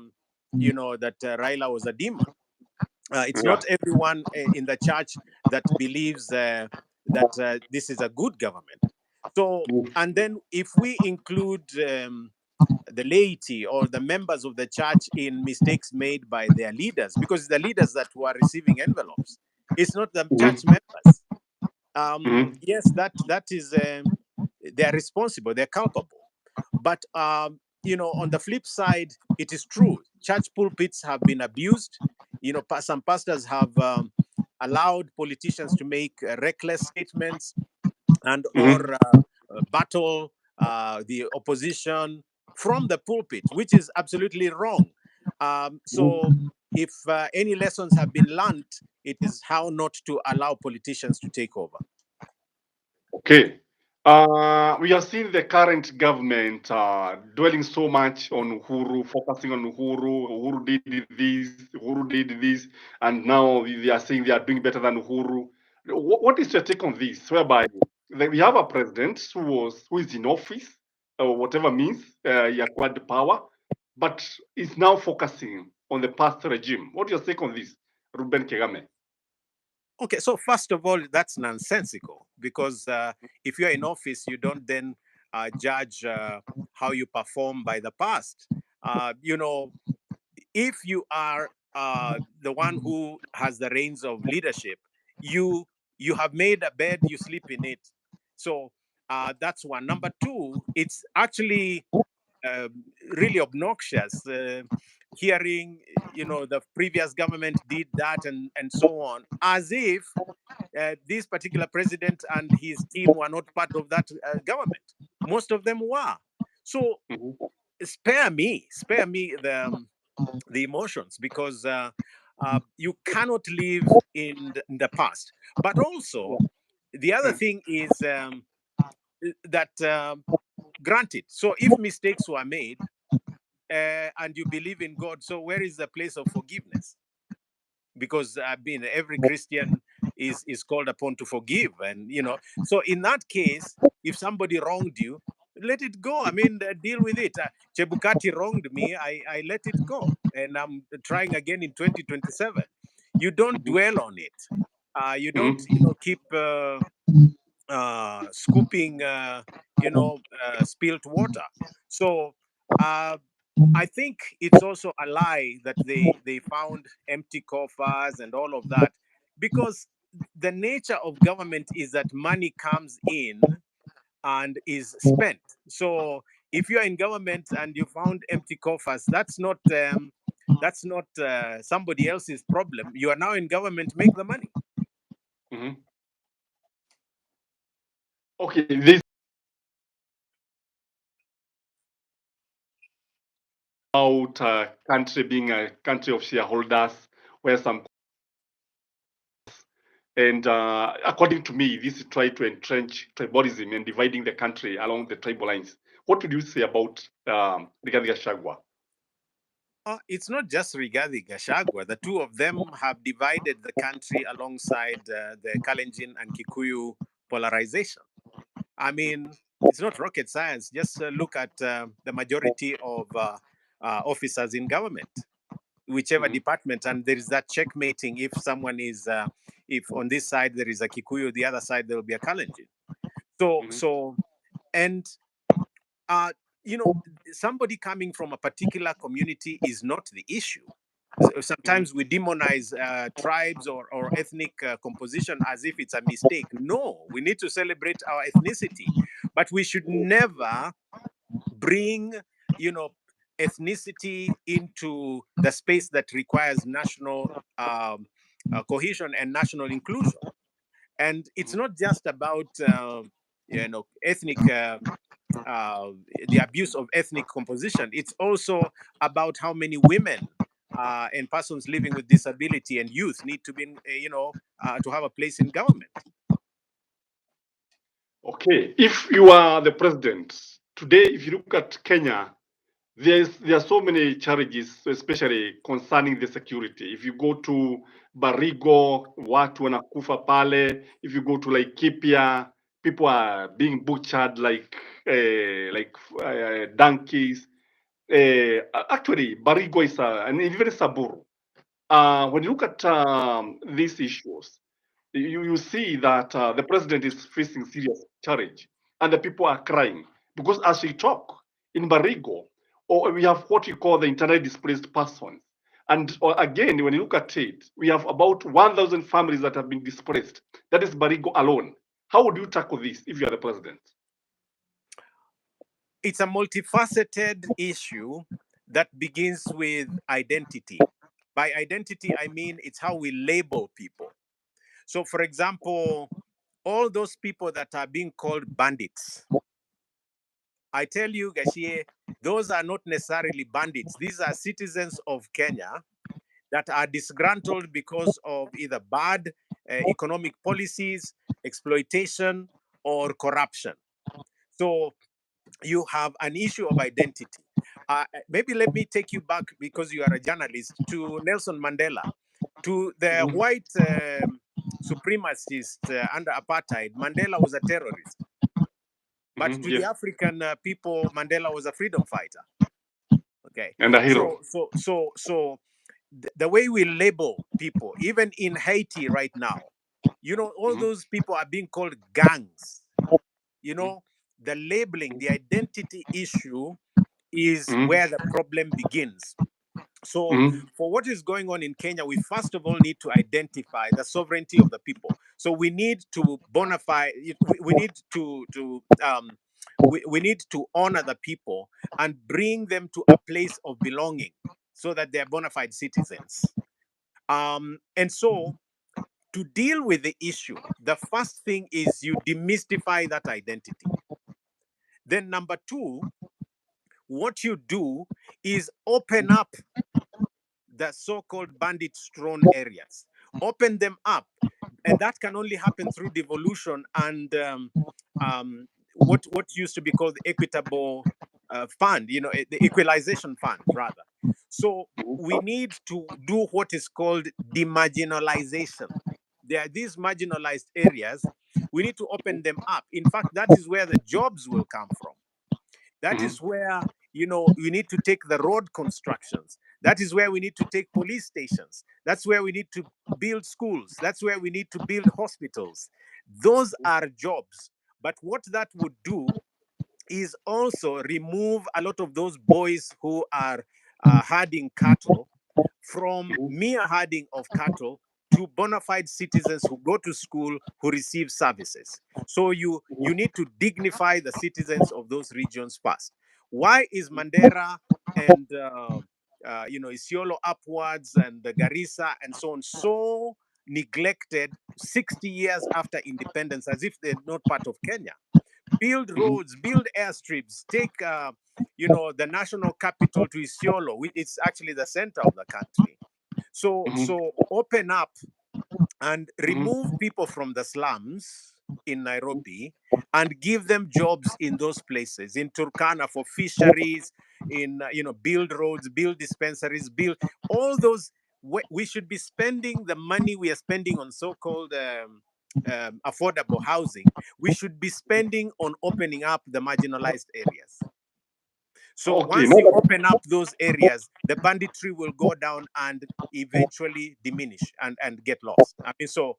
Raila was a demon. It's not everyone in the church that believes that this is a good government. So, and then if we include the laity or the members of the church in mistakes made by their leaders, because it's the leaders that were receiving envelopes, it's not the church members. Yes, that is, they're responsible, they're culpable. But on the flip side, it is true, church pulpits have been abused. Some pastors have allowed politicians to make reckless statements and or battle the opposition from the pulpit, which is absolutely wrong. So if any lessons have been learned, it is how not to allow politicians to take over. Okay. We have seen the current government dwelling so much on Uhuru, focusing on Uhuru. Uhuru did this, and now they are saying they are doing better than Uhuru. What is your take on this? Whereby we have a president who is in office, or whatever means he acquired power, but is now focusing on the past regime. What is your take on this, Ruben Kigame? Okay, so first of all, that's nonsensical, because if you're in office, you don't then judge how you perform by the past. If you are the one who has the reins of leadership, you have made a bed, you sleep in it. So that's one. Number two, it's actually really obnoxious hearing, the previous government did that and so on, as if this particular president and his team were not part of that government. Most of them were. So spare me the emotions, because you cannot live in the past. But also, the other thing is that, granted, so if mistakes were made and you believe in God, so where is the place of forgiveness? Because every Christian is called upon to forgive, and so in that case, if somebody wronged you, let it go. I mean, deal with it. Chebukati wronged me, I let it go, and I'm trying again in 2027. You don't dwell on it. You don't keep scooping, spilt water. So I think it's also a lie that they found empty coffers and all of that, because the nature of government is that money comes in and is spent. So if you're in government and you found empty coffers, that's not somebody else's problem. You are now in government, make the money. Mhm. Okay, this about country being a country of shareholders, where some and according to me, this is try to entrench tribalism and dividing the country along the tribal lines. What would you say about Rigathi Gachagua? It's not just Rigathi Gachagua. The two of them have divided the country alongside the Kalenjin and Kikuyu polarization. I mean, it's not rocket science. Just look at the majority of officers in government, whichever Mhm. department, and there is that checkmating. If someone is, if on this side there is a Kikuyu, the other side there will be a Kalenjin. So, Mhm. so, and uh, you know, somebody coming from a particular community is not the issue. Mhm. Sometimes we demonize tribes or ethnic composition as if it's a mistake. No, we need to celebrate our ethnicity, but we should never bring, you know, ethnicity into the space that requires national cohesion and national inclusion. And it's Mhm. not just about ethnic uh, the abuse of ethnic composition. It's also about how many women and persons living with disability and youth need to be, to have a place in government. Okay, if you are the president today, if you look at Kenya, there are so many challenges, especially concerning the security. If you go to Barigo, watu wanakufa pale. If you go to Laikipia, people are being butchered like donkeys. Actually, Barigo is and even Saburu. When you look at these issues, you see that the president is facing serious challenge, and the people are crying because as we talk in Barigo, or we have what we call the internally displaced persons, and again, when you look at it, we have about 1,000 families that have been displaced. That is Barigo alone. How would you tackle this if you are the president? It's a multifaceted issue that begins with identity. By identity, I mean it's how we label people. So, for example, all those people that are being called bandits, I tell you, Gashie, those are not necessarily bandits. These are citizens of Kenya that are disgruntled because of either bad economic policies, exploitation, or corruption. So you have an issue of identity. Maybe let me take you back, because you are a journalist, to Nelson Mandela, to the Mhm. white supremacists under apartheid. Mandela was a terrorist, but Mhm. to the Yes, African people, Mandela was a freedom fighter. Okay, and a hero. so the way we label people, even in Haiti right now, all Mhm. those people are being called gangs. You Mhm. know, the labeling, the identity issue is Mhm. where the problem begins. So, Mhm. for what is going on in Kenya, we first of all need to identify the sovereignty of the people. So we need to bona fide. We need we need to honor the people and bring them to a place of belonging, so that they are bona fide citizens. And so, to deal with the issue, the first thing is you demystify that identity. Then, number two, what you do is open up the so-called bandit strewn areas. Open them up, and that can only happen through devolution and what used to be called the equitable fund, the equalization fund rather. So we need to do what is called demarginalization. There are these marginalized areas. We need to open them up. In fact, that is where the jobs will come from. That Mhm. is where, we need to take the road constructions. That is where we need to take police stations. That's where we need to build schools. That's where we need to build hospitals. Those are jobs. But what that would do is also remove a lot of those boys who are herding cattle from mere herding of cattle to bona fide citizens who go to school, who receive services. So you need to dignify the citizens of those regions first. Why is Mandera and Isiolo upwards and the Garissa and so on so neglected 60 years after independence, as if they're not part of Kenya? Build roads, build airstrips, take the national capital to Isiolo. It's actually the center of the country. So open up and remove people from the slums in Nairobi and give them jobs in those places, in Turkana for fisheries, in build roads, build dispensaries, build all those. We should be spending the money we are spending on so-called affordable housing. We should be spending on opening up the marginalized areas. So Okay, once you open up those areas, the banditry will go down and eventually diminish and get lost. I mean, so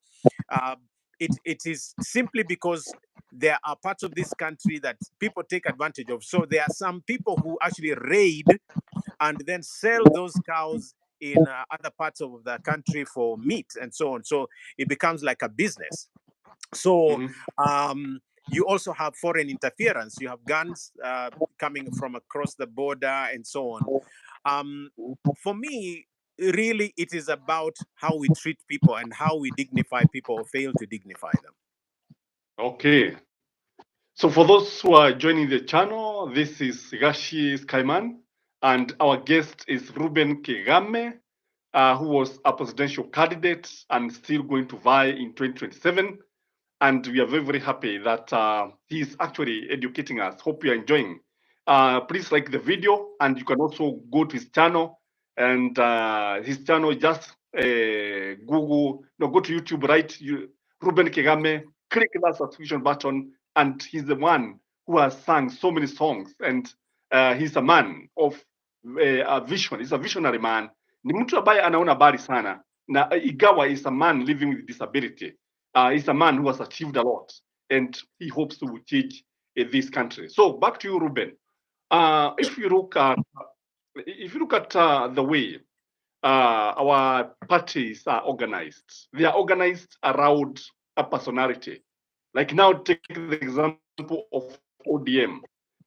it is simply because there are parts of this country that people take advantage of. So there are some people who actually raid and then sell those cows in other parts of the country for meat and so on. So it becomes like a business. So you also have foreign interference. You have guns coming from across the border and so on. For me, really, it is about how we treat people and how we dignify people or fail to dignify them. Okay. So for those who are joining the channel, this is Gashi Skyman, and our guest is Ruben Kigame, who was a presidential candidate and still going to vie in 2027. And we are very, very happy that he is actually educating us. Hope you are enjoying. Please like the video, and you can also go to his channel. And his channel, just go to YouTube, right? Ruben Kigame, click that subscription button, and he's the one who has sung so many songs. And he's a man of a vision. He's a visionary man. Ni mtu ambaye anaona habari sana, na igawa is a man living with disability. He's a man who has achieved a lot, and he hopes to change this country. So back to you, Ruben. If you look at the way our parties are organized, they are organized around a personality. Like now, take the example of ODM.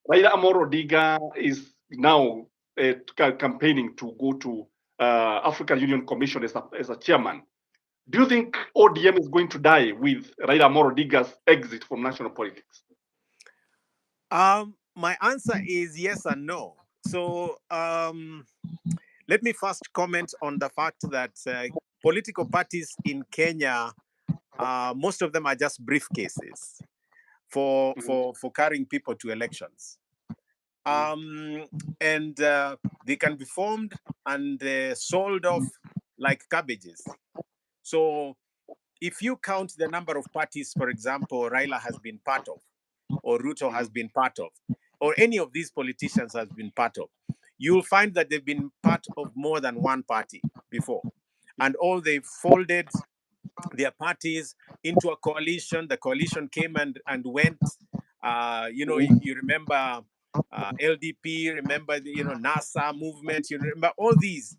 Raila Amolo Odinga is now campaigning to go to African Union Commission as a chairman. Do you think ODM is going to die with Raila Amolo Odinga's exit from national politics? My answer is yes and no. So let me first comment on the fact that political parties in Kenya, most of them are just briefcases for carrying people to elections. And they can be formed and sold off like cabbages. So if you count the number of parties, for example, Raila has been part of, or Ruto has been part of, or any of these politicians has been part of, you'll find that they've been part of more than one party before. And all they folded their parties into a coalition. The coalition came and went. You remember LDP, remember the, NASA movement, you remember all these.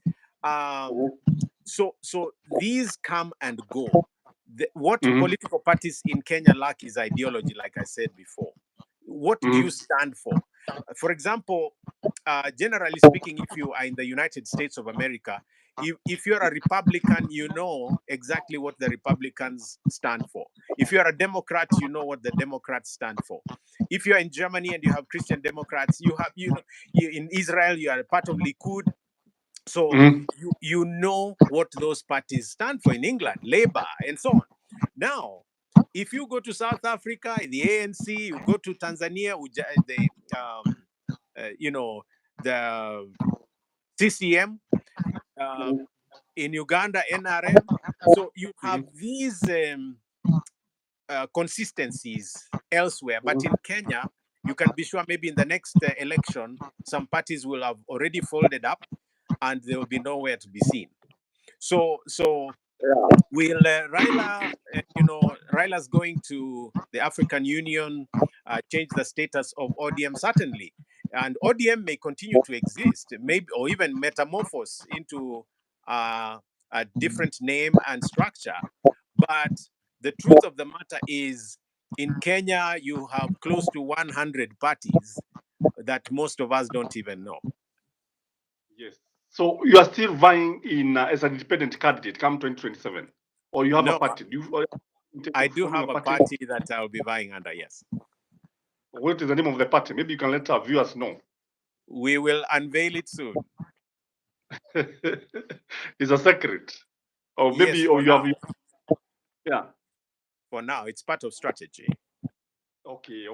So these come and go. What political parties in Kenya lack is ideology, like I said before. What do you stand for? For example, generally speaking, if you are in the United States of America, if you're a Republican, you know exactly what the Republicans stand for. If you're a Democrat, you know what the Democrats stand for. If you're in Germany and you have Christian Democrats, you in Israel, you are a part of Likud. So you know what those parties stand for. In England, Labour, and so on. Now, if you go to South Africa, the ANC, you go to Tanzania, the CCM, in Uganda, NRM. So you have these consistencies elsewhere. But in Kenya, you can be sure maybe in the next election, some parties will have already folded up and there will be nowhere to be seen. So will Raila Raila's going to the African Union, change the status of ODM, certainly. And ODM may continue to exist, maybe, or even metamorphose into a different name and structure. But the truth of the matter is, in Kenya, you have close to 100 parties that most of us don't even know. Yes. So you are still vying in as an independent candidate come 2027, or you have a No, party? Do you I do forming have a party? party that I'll be vying under, yes. What is the name of the party? Maybe you can let our viewers know. We will unveil it soon. It's a secret, or Yes, maybe, or for you have, now. yeah. For now, it's part of strategy. Okay.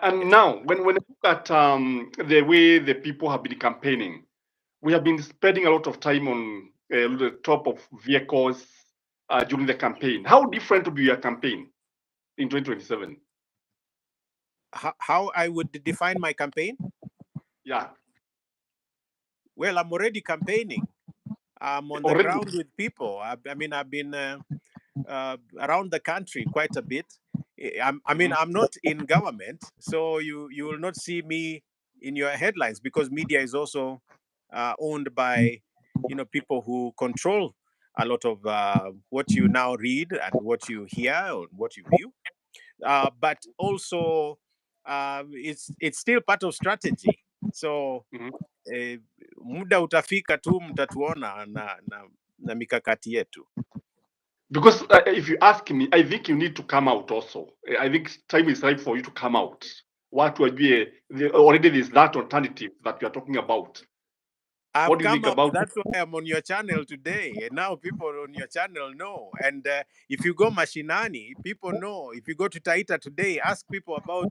And Yes. now, when I look at the way the people have been campaigning, we have been spending a lot of time on the top of vehicles during the campaign. How different will be your campaign in 2027? How I would define my campaign? Yeah, Well, I'm already campaigning. I'm on the already. ground with people. I've been around the country quite a bit. I'm not in government, so you will not see me in your headlines, because media is also owned by people who control a lot of what you now read and what you hear or what you view. But also, it's still part of strategy. So Mhm. muda utafika tu, mtatuona na mikakati yetu. Because if you ask me, I think you need to come out also. I think time is right for you to come out. What would be already there's that alternative that you are talking about. I've What do you come think out. about it? That's why I'm on your channel today. And now people on your channel know. And if you go Mashinani, people know. If you go to Taita today, ask people about,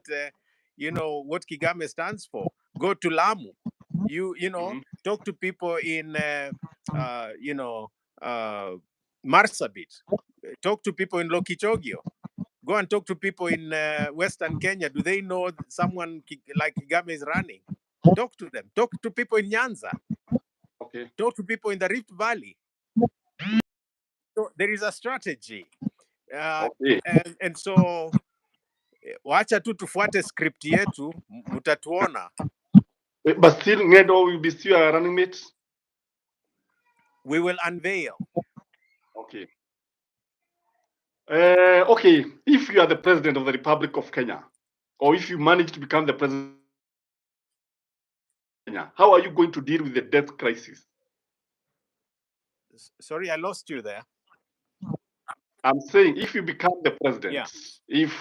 what Kigame stands for. Go to Lamu. Mhm. Talk to people in, Marsabit. Talk to people in Lokichogio. Go and talk to people in Western Kenya. Do they know someone like Kigame is running? Talk to them. Talk to people in Nyanza. Okay. Talk to people in the Rift Valley. So there is a strategy. Okay. And so wacha tu tufuate script yetu, mutatuona. But still, Nedo will be still a running mate. We will unveil. Okay. Okay. If you are the president of the Republic of Kenya, or if you manage to become the president of Kenya, how are you going to deal with the debt crisis? Sorry, I lost you there. I'm saying if you become the president, Yeah. if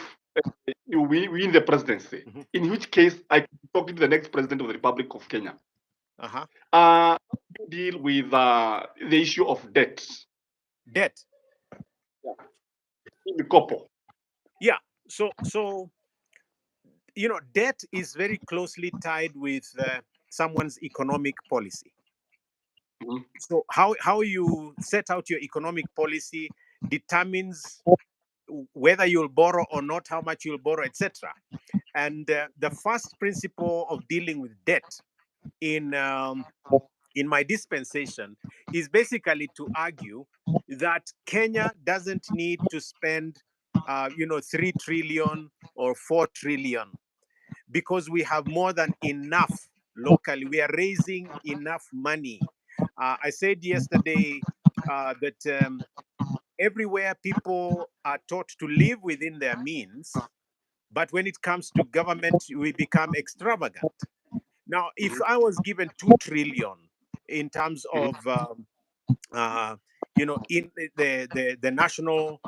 you win the presidency, in which case I can be talking to the next president of the Republic of Kenya. Uh-huh. How do you deal with the issue of debt Debt. in the couple? Yeah. So debt is very closely tied with someone's economic policy. Mhm. So how you set out your economic policy determines whether you'll borrow or not, how much you'll borrow, etc. And the first principle of dealing with debt in my dispensation is basically to argue that Kenya doesn't need to spend 3 trillion or 4 trillion, because we have more than enough locally. We are raising enough money. I said yesterday that everywhere people are taught to live within their means, but when it comes to government, we become extravagant. Now, if I was given 2 trillion in terms of, in the national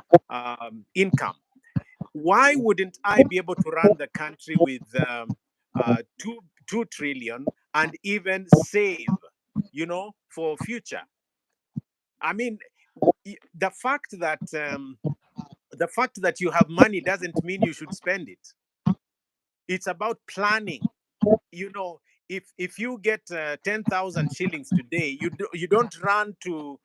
income, why wouldn't I be able to run the country with 2 trillion and even save, for future? I mean, the fact that you have money doesn't mean you should spend it. It's about planning. If you get 10,000 shillings today, you don't run to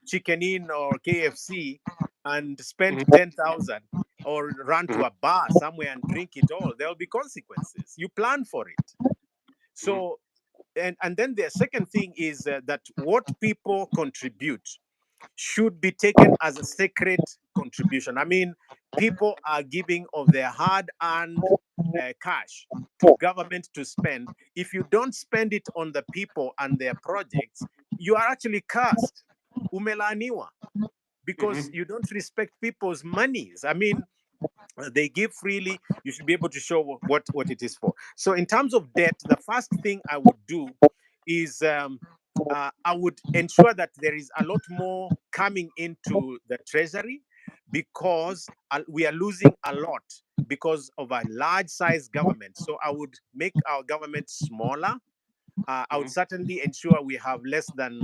Chicken Inn or KFC and spend Mhm. 10,000, or run to Mhm. a bar somewhere and drink it all. There will be consequences. You plan for it. Mhm. So, and then the second thing is that what people contribute should be taken as a sacred contribution. I mean, people are giving of their hard-earned cash to government to spend. If you don't spend it on the people and their projects, you are actually cursed. Umelaniwa, because you don't respect people's monies. I mean, they give freely. You should be able to show what it is for. So in terms of debt, the first thing I would do is I would ensure that there is a lot more coming into the treasury, because we are losing a lot because of a large size government. So I would make our government smaller. I would certainly ensure we have less than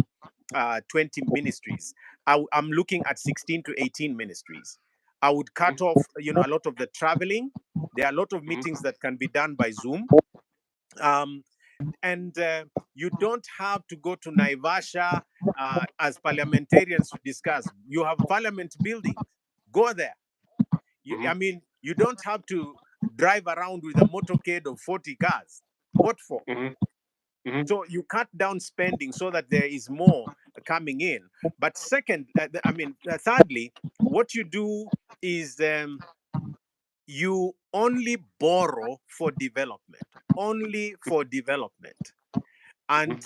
20 ministries. I'm looking at 16 to 18 ministries. I would cut off, a lot of the traveling. There are a lot of meetings that can be done by Zoom. And you don't have to go to Naivasha as parliamentarians to discuss. You have parliament buildings. Go there. I mean, you don't have to drive around with a motorcade of 40 cars. What for? So you cut down spending so that there is more coming in. But thirdly, what you do is you only borrow for development, only for development. And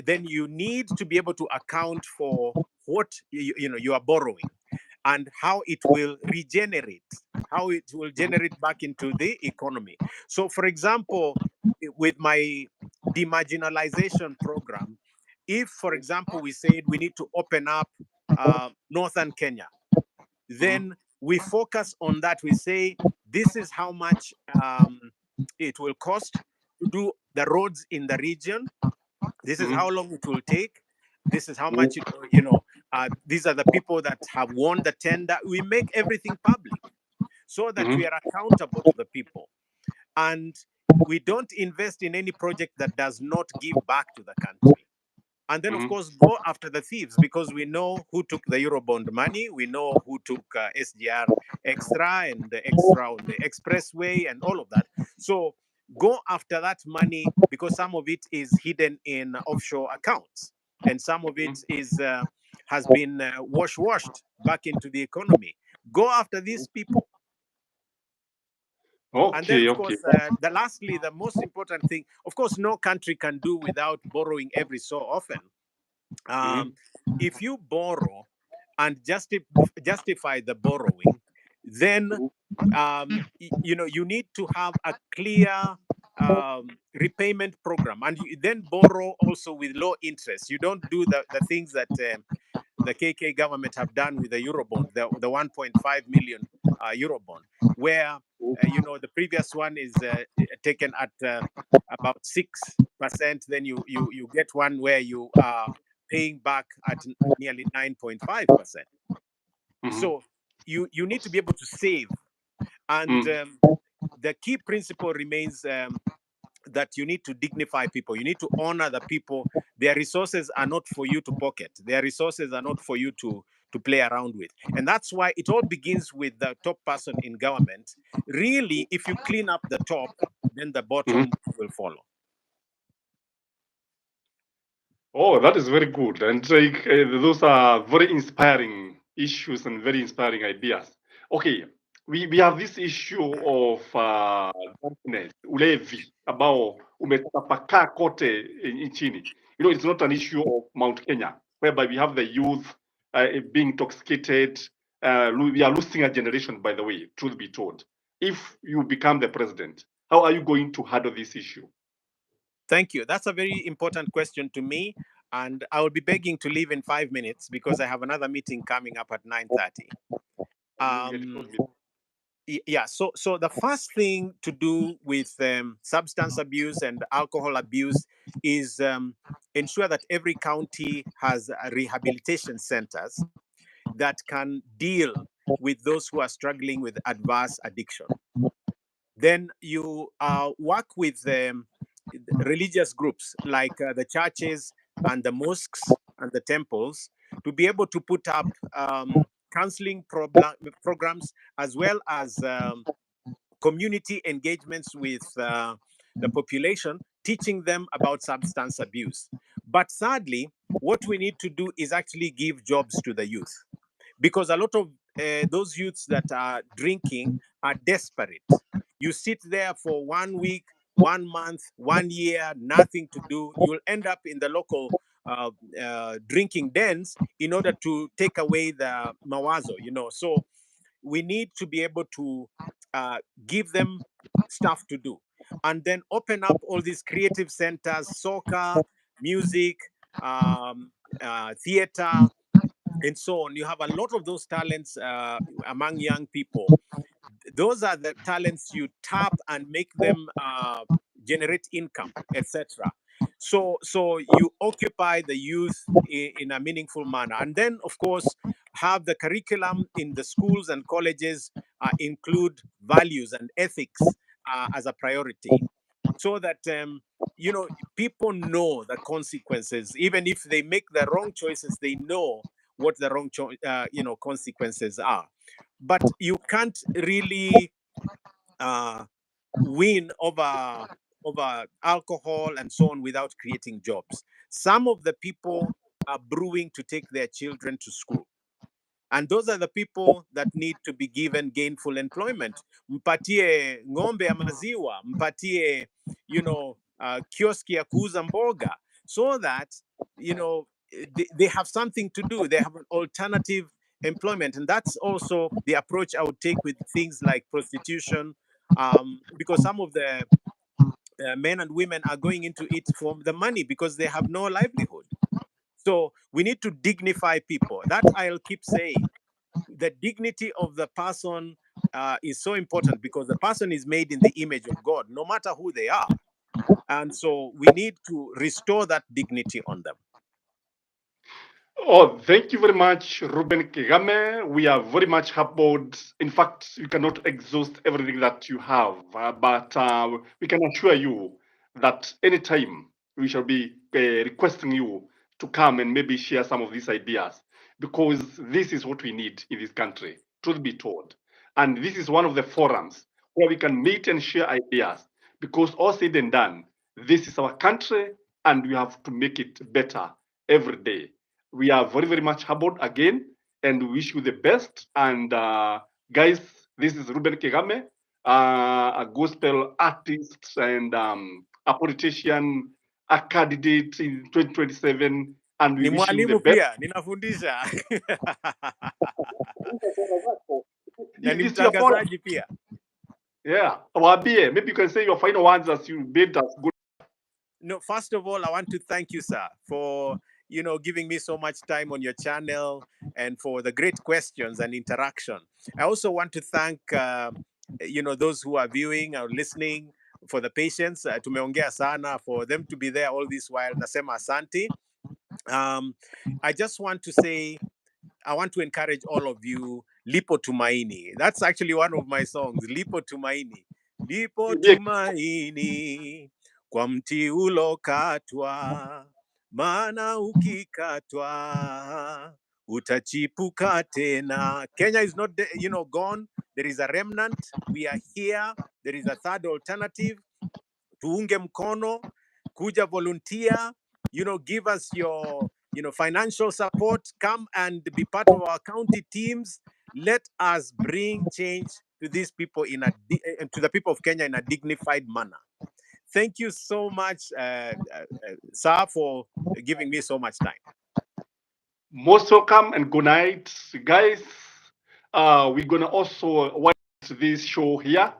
then you need to be able to account for what you are borrowing and how it will regenerate, how it will generate back into the economy. So, for example, with my demarginalization program, if, for example, we said we need to open up northern Kenya, then we focus on that. We say this is how much it will cost to do the roads in the region. This is how long it will take. This is how much, these are the people that have won the tender. We make everything public so that we are accountable to the people. And we don't invest in any project that does not give back to the country. And then, of course, go after the thieves, because we know who took the Eurobond money. We know who took SGR Extra and the extra on the expressway and all of that. So go after that money, because some of it is hidden in offshore accounts, and some of it is has been washed back into the economy. Go after these people. And then, of course, lastly, the most important thing, of course, no country can do without borrowing every so often. If you borrow and justify the borrowing, then you need to have a clear repayment program, and you then borrow also with low interest. You don't do the things that the KK government have done with the Eurobond, the 1.5 million Eurobond, where the previous one is taken at about 6%. Then you get one where you are paying back at nearly 9.5%. So you need to be able to save, and the key principle remains that you need to dignify people. You need to honor the people. Their resources are not for you to pocket. Their resources are not for you to play around with. And that's why it all begins with the top person in government. Really, if you clean up the top, then the bottom will follow. Oh, that is very good. And those are very inspiring issues and very inspiring ideas. Okay, we have this issue of darkness, ulevi, ambao umetapakaa kote nchini. It's not an issue of Mount Kenya, whereby we have the youth being intoxicated. We are losing a generation, by the way, truth be told. If you become the president, how are you going to handle this issue? Thank you. That's a very important question to me. And I will be begging to leave in 5 minutes because I have another meeting coming up at 9:30. Yeah, so the first thing to do with substance abuse and alcohol abuse is ensure that every county has rehabilitation centers that can deal with those who are struggling with adverse addiction. Then you work with religious groups like the churches and the mosques and the temples to be able to put up counseling programs, as well as community engagements with the population, teaching them about substance abuse. But sadly, what we need to do is actually give jobs to the youth, because a lot of those youths that are drinking are desperate. You sit there for 1 week, 1 month, 1 year, nothing to do. You'll end up in the local drinking dens in order to take away the mawazo, So we need to be able to give them stuff to do, and then open up all these creative centers, soccer, music, um, theater, and so on. You have a lot of those talents among young people. Those are the talents you tap and make them generate income, etc. So you occupy the youth in a meaningful manner, and then of course have the curriculum in the schools and colleges include values and ethics as a priority, so that people know the consequences. Even if they make the wrong choices, they know what the wrong consequences are. But you can't really win over alcohol and so on without creating jobs. Some of the people are brewing to take their children to school, and those are the people that need to be given gainful employment. Mpatie ng'ombe ya maziwa, mpatie kioski ya kuuza mboga, so that they have something to do. They have an alternative employment, and that's also the approach I would take with things like prostitution, because some of the men and women are going into it for the money because they have no livelihood. So we need to dignify people. That I'll keep saying. The dignity of the person is so important, because the person is made in the image of God, no matter who they are. And so we need to restore that dignity on them. Oh, thank you very much, Ruben Kigame. We are very much humbled. In fact, you cannot exhaust everything that you have, but we can assure you that anytime we shall be requesting you to come and maybe share some of these ideas, because this is what we need in this country, truth be told. And this is one of the forums where we can meet and share ideas, because all said and done, this is our country and we have to make it better every day. We are very, very much humbled again and wish you the best. And guys, this is Ruben Kigame, a gospel artist and a politician, a candidate in 2027. And we Ni wish you the mwalimu best. pia, ninafundisha. Na ni It's your forum. mtangazaji pia. Yeah. Wabie, maybe you can say your final words as you bid us good. No, first of all, I want to thank you, sir, for giving me so much time on your channel and for the great questions and interaction. I also want to thank those who are viewing or listening for the patience. Tumeongea sana, for them to be there all this while. Nasema asante. I just want to say, I want to encourage all of you. Lipo Tumaini. That's actually one of my songs. Lipo Tumaini. Lipo Tumaini kwa mti ulokatwa, maana ukikatwa utachipuka tena. Kenya is not gone. There is a remnant. We are here. There is a third alternative. Tuunge mkono, kuja volunteer, give us your financial support, come and be part of our county teams. Let us bring change to these people to the people of Kenya in a dignified manner. Thank you so much, sir, for giving me so much time. Most welcome and good night, guys. We're gonna also watch this show here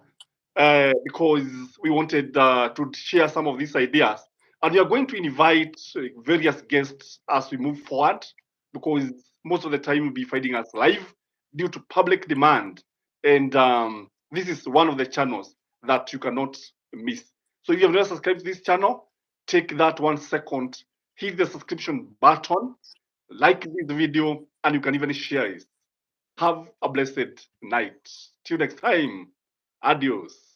because we wanted to share some of these ideas, and we are going to invite various guests as we move forward, because most of the time we'll be finding us live due to public demand, and this is one of the channels that you cannot miss. So if you have not subscribed to this channel, take that 1 second, hit the subscription button, like this video, and you can even share it. Have a blessed night. Till next time. Adios.